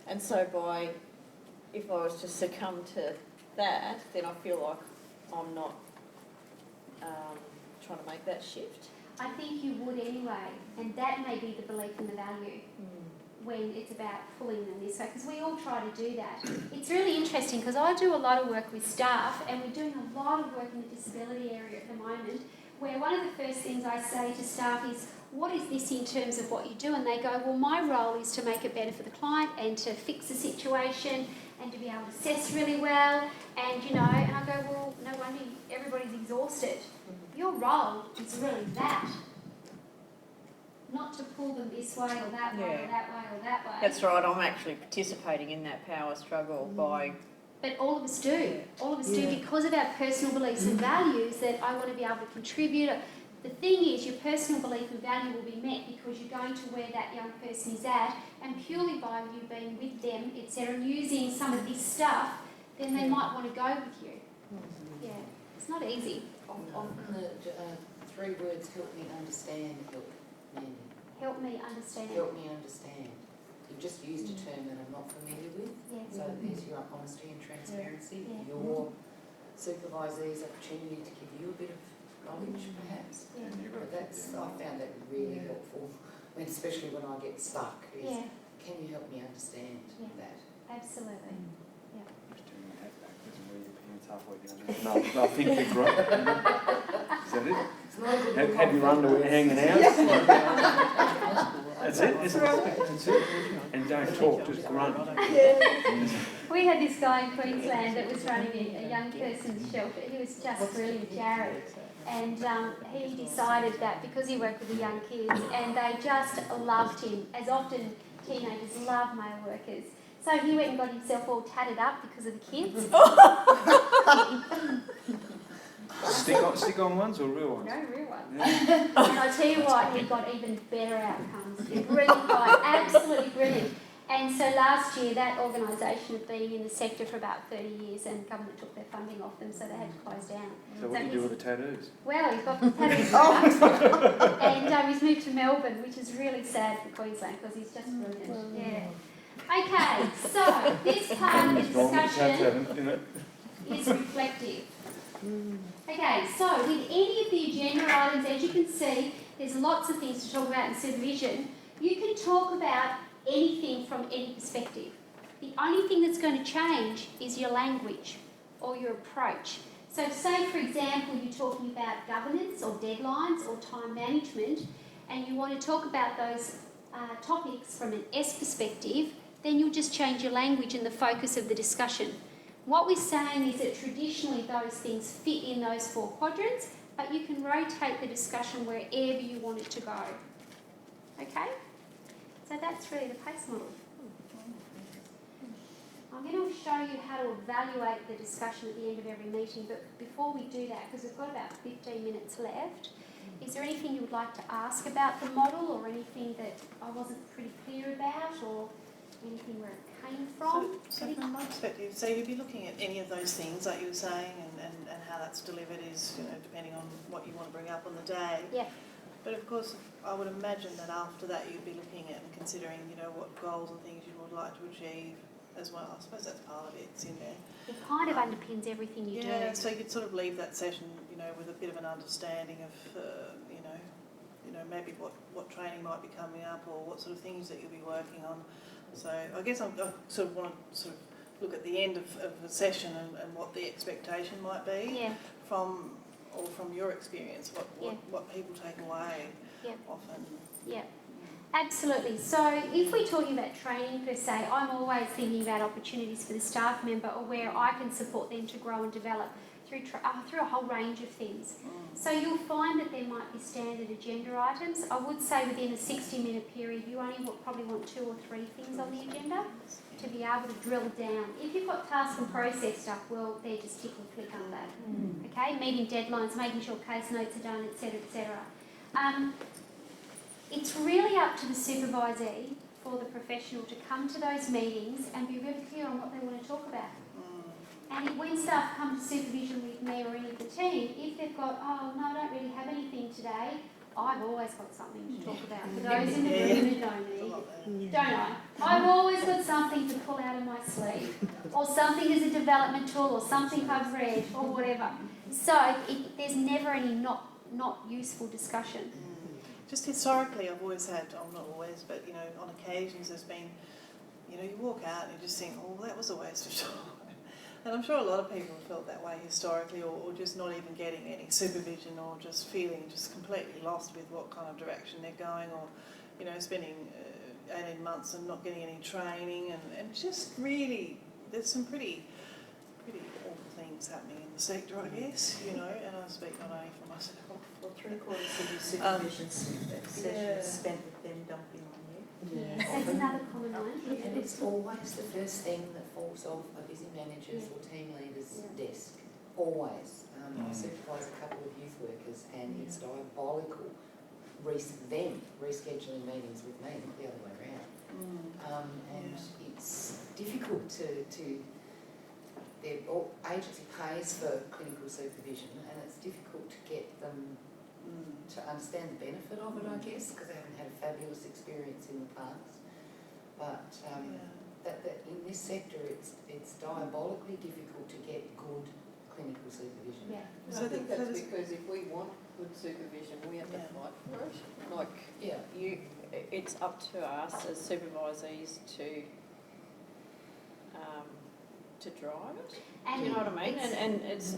and so if I was to succumb to that, then I feel like I'm not trying to make that shift. I think you would anyway, and that may be the belief in the value when it's about pulling them this way, because we all try to do that. It's really interesting because I do a lot of work with staff, and we're doing a lot of work in the disability area at the moment, where one of the first things I say to staff is, what is this in terms of what you do? And they go, well, my role is to make it better for the client and to fix the situation and to be able to assess really well, and and I go, well, no wonder everybody's exhausted. Your role is really that, not to pull them this way or that way or that way or that way. That's right, I'm actually participating in that power struggle by... But all of us do. All of us do because of our personal beliefs and values that I want to be able to contribute. The thing is, your personal belief and value will be met because you're going to where that young person is at, and purely by you being with them, etc., and using some of this stuff, then they might want to go with you. Yeah, it's not easy. On the 3 words, help me understand, Help me understand. help me understand. You've just used a term that I'm not familiar with. Yeah. So there's your honesty and transparency, Yeah. your supervisee's opportunity to give you a bit of knowledge perhaps. Yeah. But I found that really helpful, especially when I get stuck, is Yeah, can you help me understand that? absolutely. No, I think they're great. Is that it? It's not a good Have your underwear hanging out? That's it, isn't it? That's it. And don't talk, just grunt. We had this guy in Queensland that was running a young person's shelter. He was just brilliant, Jared. And he decided that because he worked with the young kids and they just loved him, as often teenagers love male workers. So he went and got himself all tatted up because of the kids. Stick on ones or real ones? No, real ones. Yeah. And I tell you what, he got even better outcomes. Brilliant guy, absolutely brilliant. And so last year, that organisation had been in the sector for about 30 years, and government took their funding off them, so they had to close down. So what do you do with the tattoos? Well, he's got the tattoos up, and he's moved to Melbourne, which is really sad for Queensland because he's just brilliant. Yeah. Okay, so this part of the discussion is reflective. Okay, so with any of the agenda items, as you can see, there's lots of things to talk about in supervision. You can talk about anything from any perspective. The only thing that's going to change is your language or your approach. So say, for example, you're talking about governance or deadlines or time management, and you want to talk about those topics from an S perspective, then you'll just change your language and the focus of the discussion. What we're saying is that traditionally those things fit in those 4 quadrants, but you can rotate the discussion wherever you want it to go. Okay? So that's really the PACE model. I'm going to show you how to evaluate the discussion at the end of every meeting, but before we do that, because we've got about 15 minutes left, is there anything you would like to ask about the model, or anything that I wasn't pretty clear about, or anything where it came from? So from my perspective, so you'd be looking at any of those things like you were saying, and how that's delivered is, depending on what you want to bring up on the day. Yeah. But of course, I would imagine that after that you'd be looking at and considering, what goals and things you would like to achieve as well. I suppose that's part of it. It's in there. It kind of underpins everything you Yeah, do. so you could sort of leave that session, you know, with a bit of an understanding of, you know, maybe what training might be coming up or what sort of things that you'll be working on. So I guess I sort of want to sort of look at the end of the session and what the expectation might be Yeah, from your experience, what people take away Yeah. often. yeah. Absolutely. So if we're talking about training per se, I'm always thinking about opportunities for the staff member or where I can support them to grow and develop through a whole range of things. So you'll find that there might be standard agenda items. I would say within a 60-minute period, you only probably want 2 or 3 things on the agenda to be able to drill down. If you've got task and process stuff, well, they're just tick and flick on that. Okay, meeting deadlines, making sure case notes are done, etc., etc. It's really up to the supervisee for the professional to come to those meetings and be really clear on what they want to talk about. And when staff come to supervision with me or any of the team, if they've got, oh, no, I don't really have anything today, I've always got something to talk about. For those in the room who know me, don't I? I've always got something to pull out of my sleeve, or something as a development tool, or something I've read, or whatever. So there's never any not useful discussion. Just historically, I've always had, not always, but, you know, on occasions there's been, you know, you walk out and you just think, oh, that was a waste of time. And I'm sure a lot of people have felt that way historically, or just not even getting any supervision, or just feeling just completely lost with what kind of direction they're going, or, you know, spending 18 months and not getting any training, and just really, there's some pretty awful things happening in the sector, I guess, you know, and I speak not only for myself. Well, 3/4 of your supervision session is spent with them dumping on you. That's another common one. And it's always the first thing that falls off a busy manager's or team leader's desk. Always. I supervise a couple of youth workers and it's diabolical them rescheduling meetings with me, not the other way around. And it's difficult to the agency pays for clinical supervision and it's difficult to get them to understand the benefit of it, I guess, because they haven't had a fabulous experience in the past. But that in this sector, it's diabolically difficult to get good clinical supervision. Yeah. So I think that's because if we want good supervision, we have to fight for it. Like, it's up to us as supervisees to drive it. And you know what I mean? And it's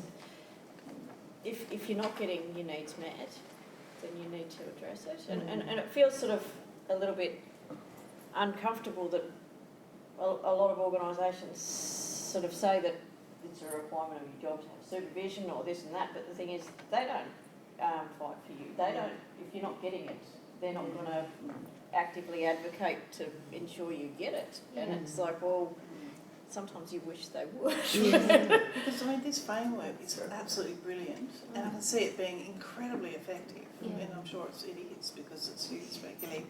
if you're not getting your needs met, then you need to address it. And it feels sort of a little bit uncomfortable that a lot of organisations sort of say that it's a requirement of your job to have supervision or this and that, but the thing is they don't fight for you. They don't, if you're not getting it, they're not going to actively advocate to ensure you get it. And it's like, well, sometimes you wish they would. Because, I mean, this framework is absolutely brilliant and I can see it being incredibly effective. And I'm sure it is because it's used regularly.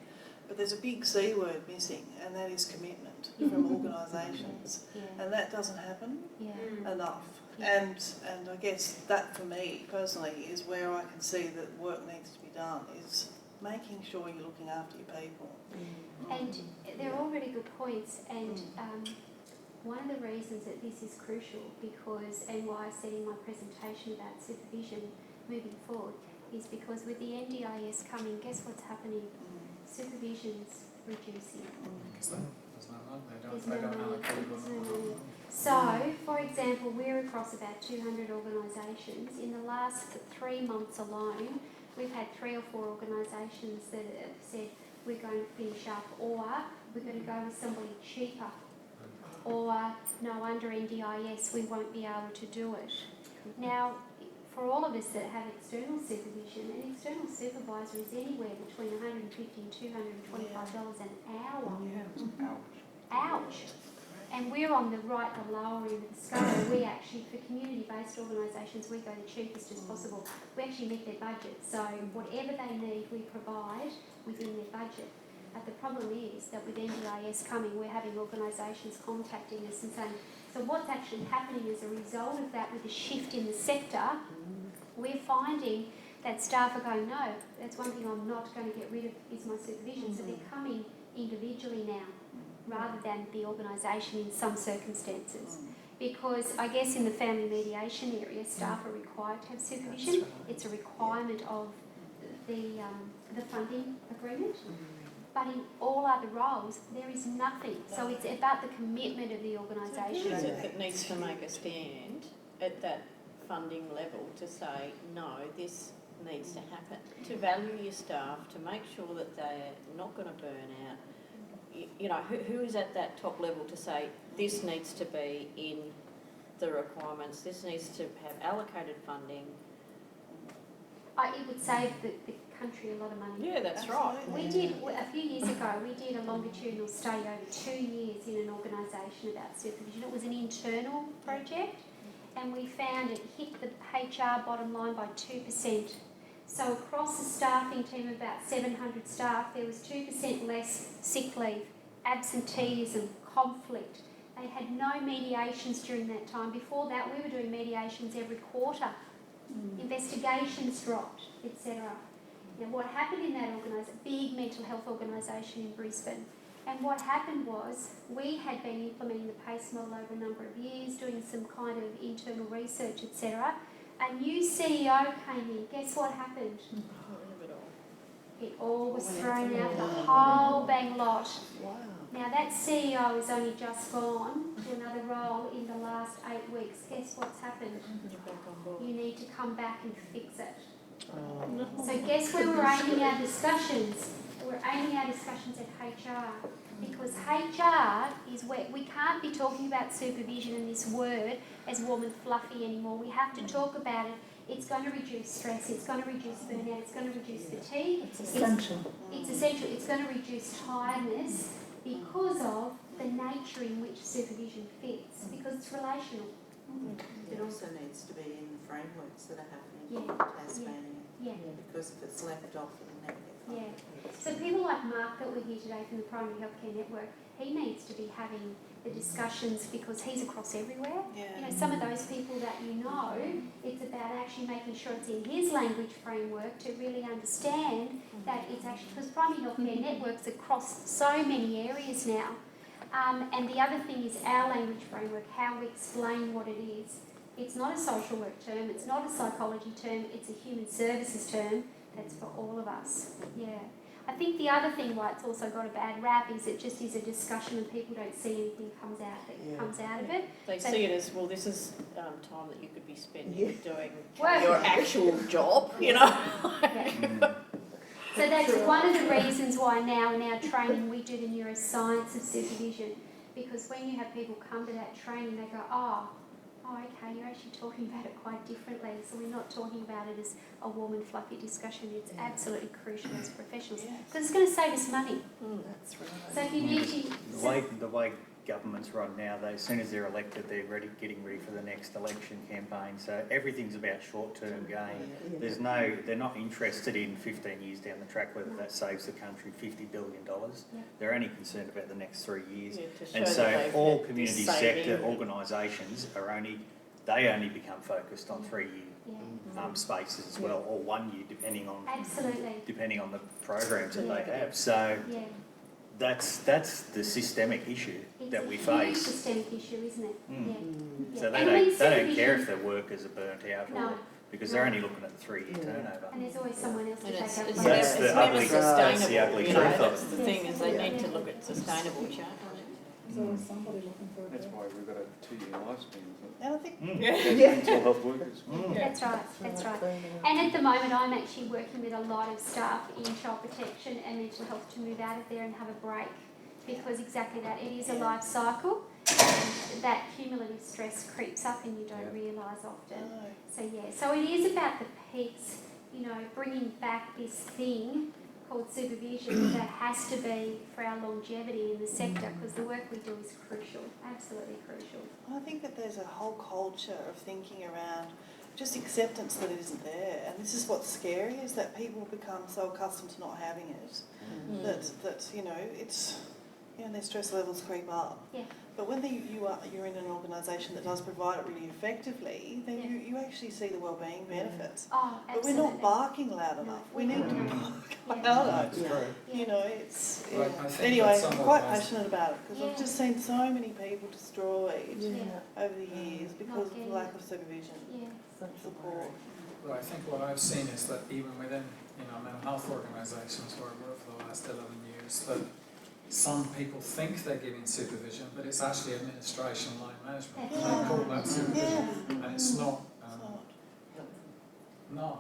But there's a big C word missing, and that is commitment from organisations. And that doesn't happen enough. And I guess that, for me personally, is where I can see that work needs to be done, is making sure you're looking after your people. And they're all really good points. And one of the reasons that this is crucial, because, and why I said in my presentation about supervision moving forward, is because with the NDIS coming, guess what's happening? Supervision's reducing. There's no money. There's They no don't money. allocate There's it. no money. So, for example, we're across about 200 organisations. In the last 3 months alone, we've had 3 or 4 organisations that have said we're going to finish up, or we're going to go with somebody cheaper, or no, under NDIS we won't be able to do it. Now, for all of us that have external supervision, an external supervisor is anywhere between $150 and $225 an hour. Ouch! And we're on the lower end of the scale. We actually, for community-based organisations, we go the cheapest as possible. We actually meet their budget, so whatever they need, we provide within their budget. But the problem is that with NDIS coming, we're having organisations contacting us and saying, so what's actually happening as a result of that with the shift in the sector, we're finding that staff are going, no, that's one thing I'm not going to get rid of is my supervision. So they're coming individually now. rather than the organisation in some circumstances. Because I guess in the family mediation area, staff are required to have supervision. It's a requirement of the funding agreement. But in all other roles, there is nothing. So it's about the commitment of the So who organisation. is it that needs to make a stand at that funding level to say, no, this needs to happen? To value your staff, to make sure that they're not going to burn out. You know, who is at that top level to say, this needs to be in the requirements, this needs to have allocated funding? It would save the country a lot of money. Yeah, that's right. We did, a few years ago, we did a longitudinal study over 2 years in an organisation about supervision. It was an internal project, and we found it hit the HR bottom line by 2%. So across the staffing team of about 700 staff, there was 2% less sick leave, absenteeism, conflict. They had no mediations during that time. Before that, we were doing mediations every quarter. Investigations dropped, etc. Now, what happened in that organisation, big mental health organisation in Brisbane, and what happened was we had been implementing the PACE model over a number of years, doing some kind of internal research, etc. A new CEO came in. Guess what happened? It all was thrown out, the whole bang lot. Wow. Now that CEO has only just gone to another role in the last 8 weeks. Guess what's happened? You're back on board. You need to come back and fix it. So guess where we're aiming our discussions? We're aiming our discussions at HR. Because HR is where we can't be talking about supervision and this word as warm and fluffy anymore. We have to talk about it. It's going to reduce stress, it's going to reduce burnout, it's going to reduce fatigue. It's essential. It's essential. It's going to reduce tiredness because of the nature in which supervision fits, because it's relational. It also needs to be in the frameworks that are happening Yeah. in Tasmania. Yeah. Because if it's left off, it'll never get funded. So people like Mark that were here today from the Primary Healthcare Network, he needs to be having the discussions because he's across everywhere. You know, some of those people that you know, it's about actually making sure it's in his language framework to really understand that it's actually, because Primary Healthcare Network's across so many areas now. And the other thing is our language framework, how we explain what it is. It's not a social work term, it's not a psychology term, it's a human services term that's for all of us. Yeah. I think the other thing why it's also got a bad rap is it just is a discussion and people don't see anything comes out of it. They So- see it as, well, this is time that you could be spending doing Work. your actual job, you know. Yeah. So that's one of the reasons why now in our training we do the neuroscience of supervision, because when you have people come to that training they go, oh okay, you're actually talking about it quite differently. So we're not talking about it as a warm and fluffy discussion. It's absolutely crucial as professionals because it's going to save us money. That's right. So if you need to... The way governments run now, as soon as they're elected, they're getting ready for the next election campaign. So everything's about short-term gain. They're not interested in 15 years down the track whether that saves the country $50 billion. They're only concerned about the next 3 years. And so all community sector organisations they only become focused on 3-year spaces as well, or 1 year depending on the programs that they have. So. That's the systemic issue that we face. It's a systemic issue, isn't it? So they don't care if their workers are burnt out or because they're only looking at the 3-year turnover. And there's always someone else to And take it's up. never, That's the ugly- sustainable. the ugly You know, truth of that's the thing is they need to look at sustainable change. There's always somebody looking for a That's job. why we've got a 2-year lifespan, isn't And I think it? Mental health workers. That's right. And at the moment I'm actually working with a lot of staff in child protection and mental health to move out of there and have a break, because exactly that, it is a life cycle and that cumulative stress creeps up and you don't realise often. So it is about the peaks, you know, bringing back this thing called supervision that has to be for our longevity in the sector, because the work we do is crucial, absolutely crucial. I think that there's a whole culture of thinking around just acceptance that it isn't there, and this is what's scary, is that people become so accustomed to not having it that you know it's, you know, their stress levels creep up. Yeah. But when you're in an organisation that does provide it really effectively, then you actually see the wellbeing benefits. Oh, But absolutely. we're not barking loud enough. We need to bark louder. That's true. You know, it's Right, I think anyway. that some I'm quite of us- passionate about it because I've just seen so many people destroyed over the years because of getting lack of supervision Yeah. and support. Well, I think what I've seen is that even within, mental health organisations where I've worked for the last 11 years, that some people think they're giving supervision, but it's actually administration line management. That's They right. call that supervision, Yeah. and it's not. It's not. No,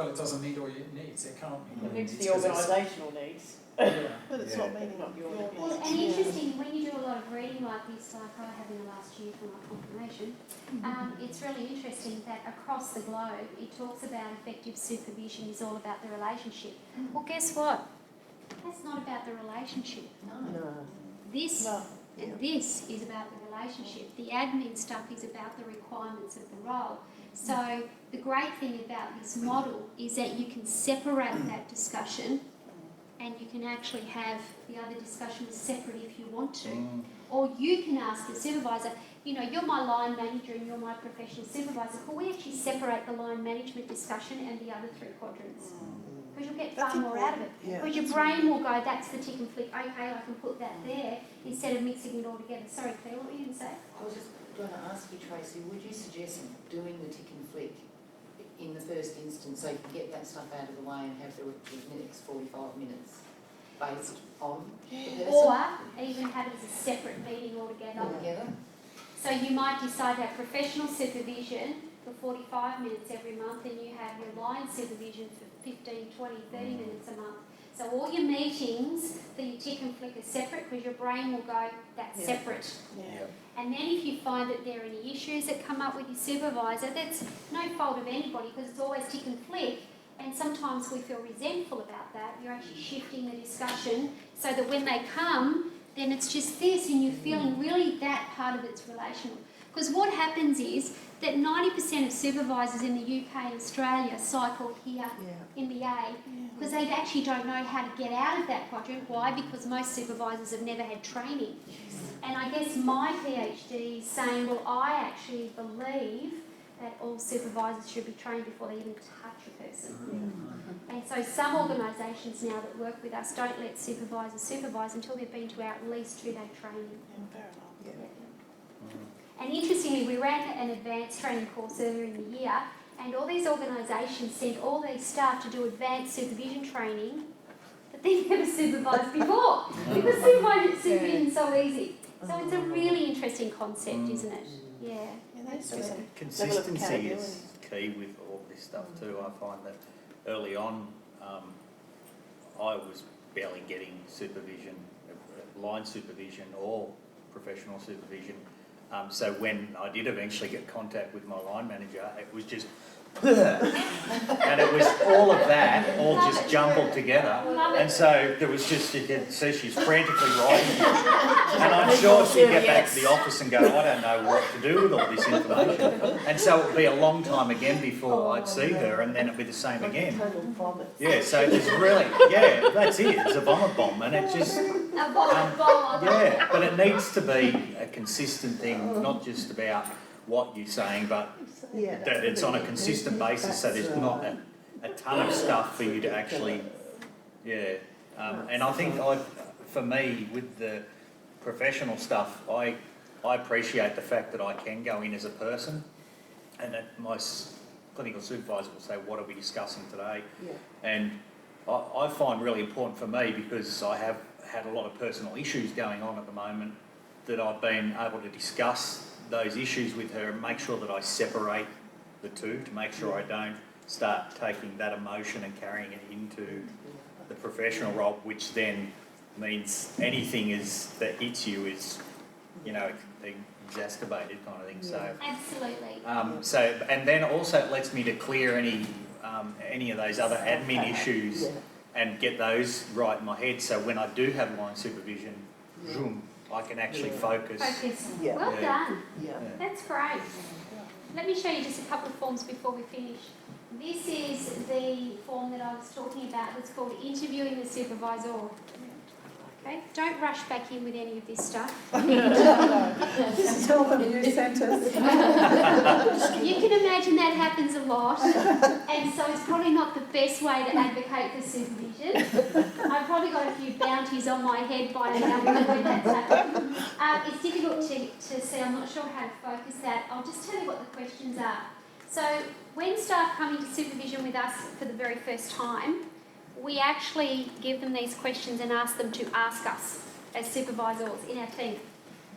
it doesn't meet all your needs. It can't meet It your meets needs. the 'cause it's- organisational needs. Yeah. But it's Yeah. not meeting Not your your needs. Well, and interesting, when you do a lot of reading like this, like I have in the last year for my confirmation, it's really interesting that across the globe it talks about effective supervision is all about the relationship. Well, guess what? That's not about the relationship. No. This No. and this is about the relationship. The admin stuff is about the requirements of the role. So the great thing about this model is that you can separate that discussion and you can actually have the other discussion separate if you want to. Or you can ask the supervisor, you're my line manager and you're my professional supervisor. Can we actually separate the line management discussion and the other three quadrants? Because you'll get That's far more out of it. Yeah. Because your brain will go, that's the tick and flick, okay, I can put that there, instead of mixing it all together. Sorry, Claire, what were you going to say? I was just going to ask you, Tracey, would you suggest doing the tick and flick in the first instance so you can get that stuff out of the way and have the next 45 minutes based on the person? Or even have it as a separate meeting altogether. Altogether? So you might decide to have professional supervision for 45 minutes every month, and you have your line supervision for 15, 20, 30 minutes a month. So all your meetings for your tick and flick are separate because your brain will go, that's separate. Yeah. And then if you find that there are any issues that come up with your supervisor, that's no fault of anybody because it's always tick and flick, and sometimes we feel resentful about that. You're actually shifting the discussion so that when they come, then it's just this and you're feeling really that part of it's relational. Because what happens is that 90% of supervisors in the UK and Australia cycle here in the A because they actually don't know how to get out of that quadrant. Why? Because most supervisors have never had training. And I guess my PhD is saying, well, I actually believe that all supervisors should be trained before they even touch a person. And so some organisations now that work with us don't let supervisors supervise until they've been to our at least 2-day training. Fair enough. And interestingly, we ran an advanced training course earlier in the year, and all these organisations sent all their staff to do advanced supervision training that they've never supervised before, because supervision is so easy. So it's a really interesting concept, isn't it? Yeah. Consistency is key with all this stuff too. I find that early on, I was barely getting supervision, line supervision or professional supervision. So when I did eventually get contact with my line manager, it was just, and it was all of that, all just jumbled together. And so there was just, you could see she's frantically writing. And I'm sure she'd get back to the office and go, I don't know what to do with all this information. And so it would be a long time again before I'd see her, and then it'd be the same again. Yeah, so it's really, that's it, it's a vomit bomb, and it just, yeah, but it needs to be a consistent thing, not just about what you're saying, but that it's on a consistent basis, so there's not a ton of stuff for you to actually, and I think for me, with the professional stuff, I appreciate the fact that I can go in as a person, and that my clinical supervisor will say, what are we discussing today? And I find really important for me, because I have had a lot of personal issues going on at the moment, that I've been able to discuss those issues with her and make sure that I separate the two, to make sure I don't start taking that emotion and carrying it into the professional role, which then means anything that hits you is, exacerbated kind of thing. So Absolutely. And then also it lets me to clear any of those other admin issues and get those right in my head. So when I do have line supervision, zoom, I can actually focus. Well done. That's great. Let me show you just a couple of forms before we finish. This is the form that I was talking about. It's called Interviewing the Supervisor. Okay, don't rush back in with any of this stuff. Just tell them you sent us. You can imagine that happens a lot, and so it's probably not the best way to advocate for supervision. I've probably got a few bounties on my head by now when that's happened. It's difficult to see, I'm not sure how to focus that. I'll just tell you what the questions are. So when staff come into supervision with us for the very first time, we actually give them these questions and ask them to ask us as supervisors in our team.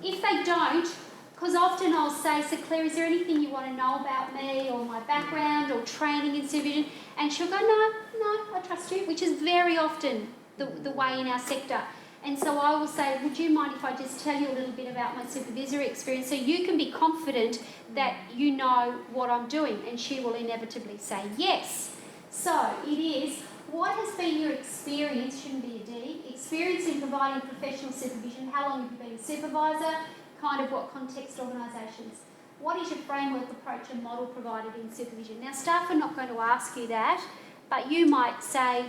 If they don't, because often I'll say, so Claire, is there anything you want to know about me or my background or training in supervision? And she'll go, no, I trust you, which is very often the way in our sector. And so I will say, would you mind if I just tell you a little bit about my supervisory experience so you can be confident that you know what I'm doing? And she will inevitably say yes. So it is, what has been your experience, shouldn't be a D, experience in providing professional supervision? How long have you been a supervisor? Kind of what context organisations? What is your framework, approach and model provided in supervision? Now staff are not going to ask you that, but you might say,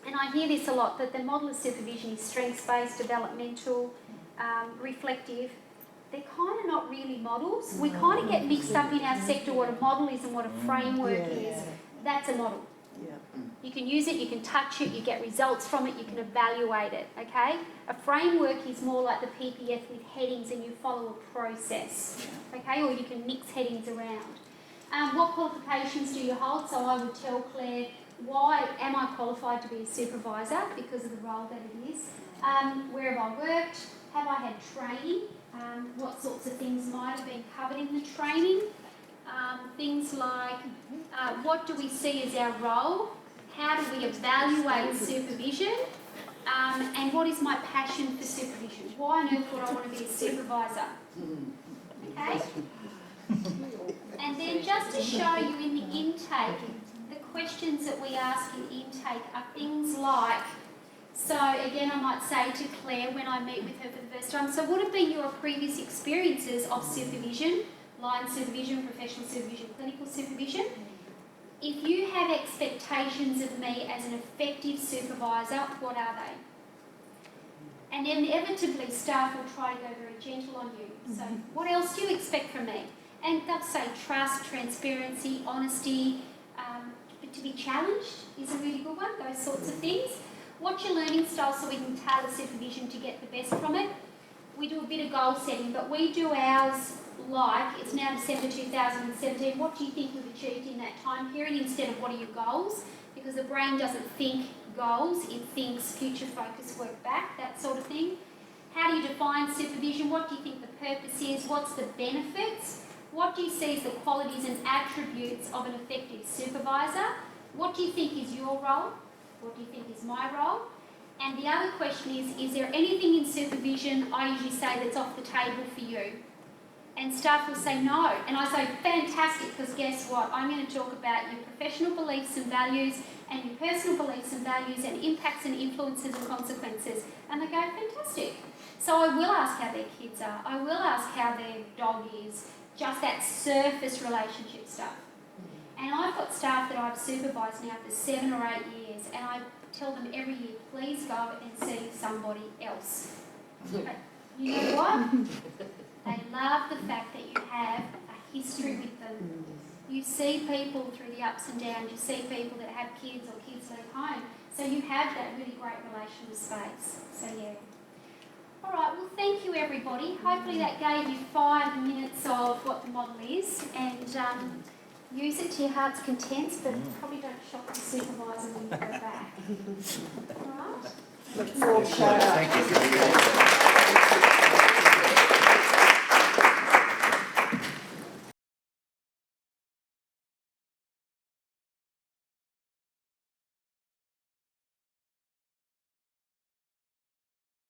and I hear this a lot, that the model of supervision is strengths-based, developmental, reflective. They're kind of not really models. We kind of get mixed up in our sector what a model is and what a framework is. That's a model. You can use it, you can touch it, you get results from it, you can evaluate it, okay? A framework is more like the PPF with headings and you follow a process, okay? Or you can mix headings around. What qualifications do you hold? So I would tell Claire, why am I qualified to be a supervisor? Because of the role that it is. Where have I worked? Have I had training? What sorts of things might have been covered in the training? Things like, what do we see as our role? How do we evaluate supervision? And what is my passion for supervision? Why on earth would I want to be a supervisor? Okay? And then just to show you in the intake, the questions that we ask in intake are things like, so again I might say to Claire when I meet with her for the first time, so what have been your previous experiences of supervision, line supervision, professional supervision, clinical supervision? If you have expectations of me as an effective supervisor, what are they? And inevitably staff will try to go very gentle on you. So what else do you expect from me? And they'll say trust, transparency, honesty, but to be challenged is a really good one, those sorts of things. What's your learning style so we can tailor supervision to get the best from it? We do a bit of goal setting, but we do ours like, it's now December 2017, what do you think you've achieved in that time period instead of what are your goals? Because the brain doesn't think goals, it thinks future focus, work back, that sort of thing. How do you define supervision? What do you think the purpose is? What's the benefits? What do you see as the qualities and attributes of an effective supervisor? What do you think is your role? What do you think is my role? And the other question is there anything in supervision, I usually say, that's off the table for you? And staff will say no. And I say, fantastic, because guess what? I'm going to talk about your professional beliefs and values and your personal beliefs and values and impacts and influences and consequences. And they go, fantastic. So I will ask how their kids are. I will ask how their dog is. Just that surface relationship stuff. And I've got staff that I've supervised now for 7 or 8 years, and I tell them every year, please go and see somebody else. But you know what? They love the fact that you have a history with them. You see people through the ups and downs, you see people that have kids or kids leave home, so you have that really great relational space. So yeah. All right, well thank you everybody. Hopefully that gave you 5 minutes of what the model is, and use it to your heart's content, but probably don't shock the supervisor when you go back. All right? Look forward to that. Thank you.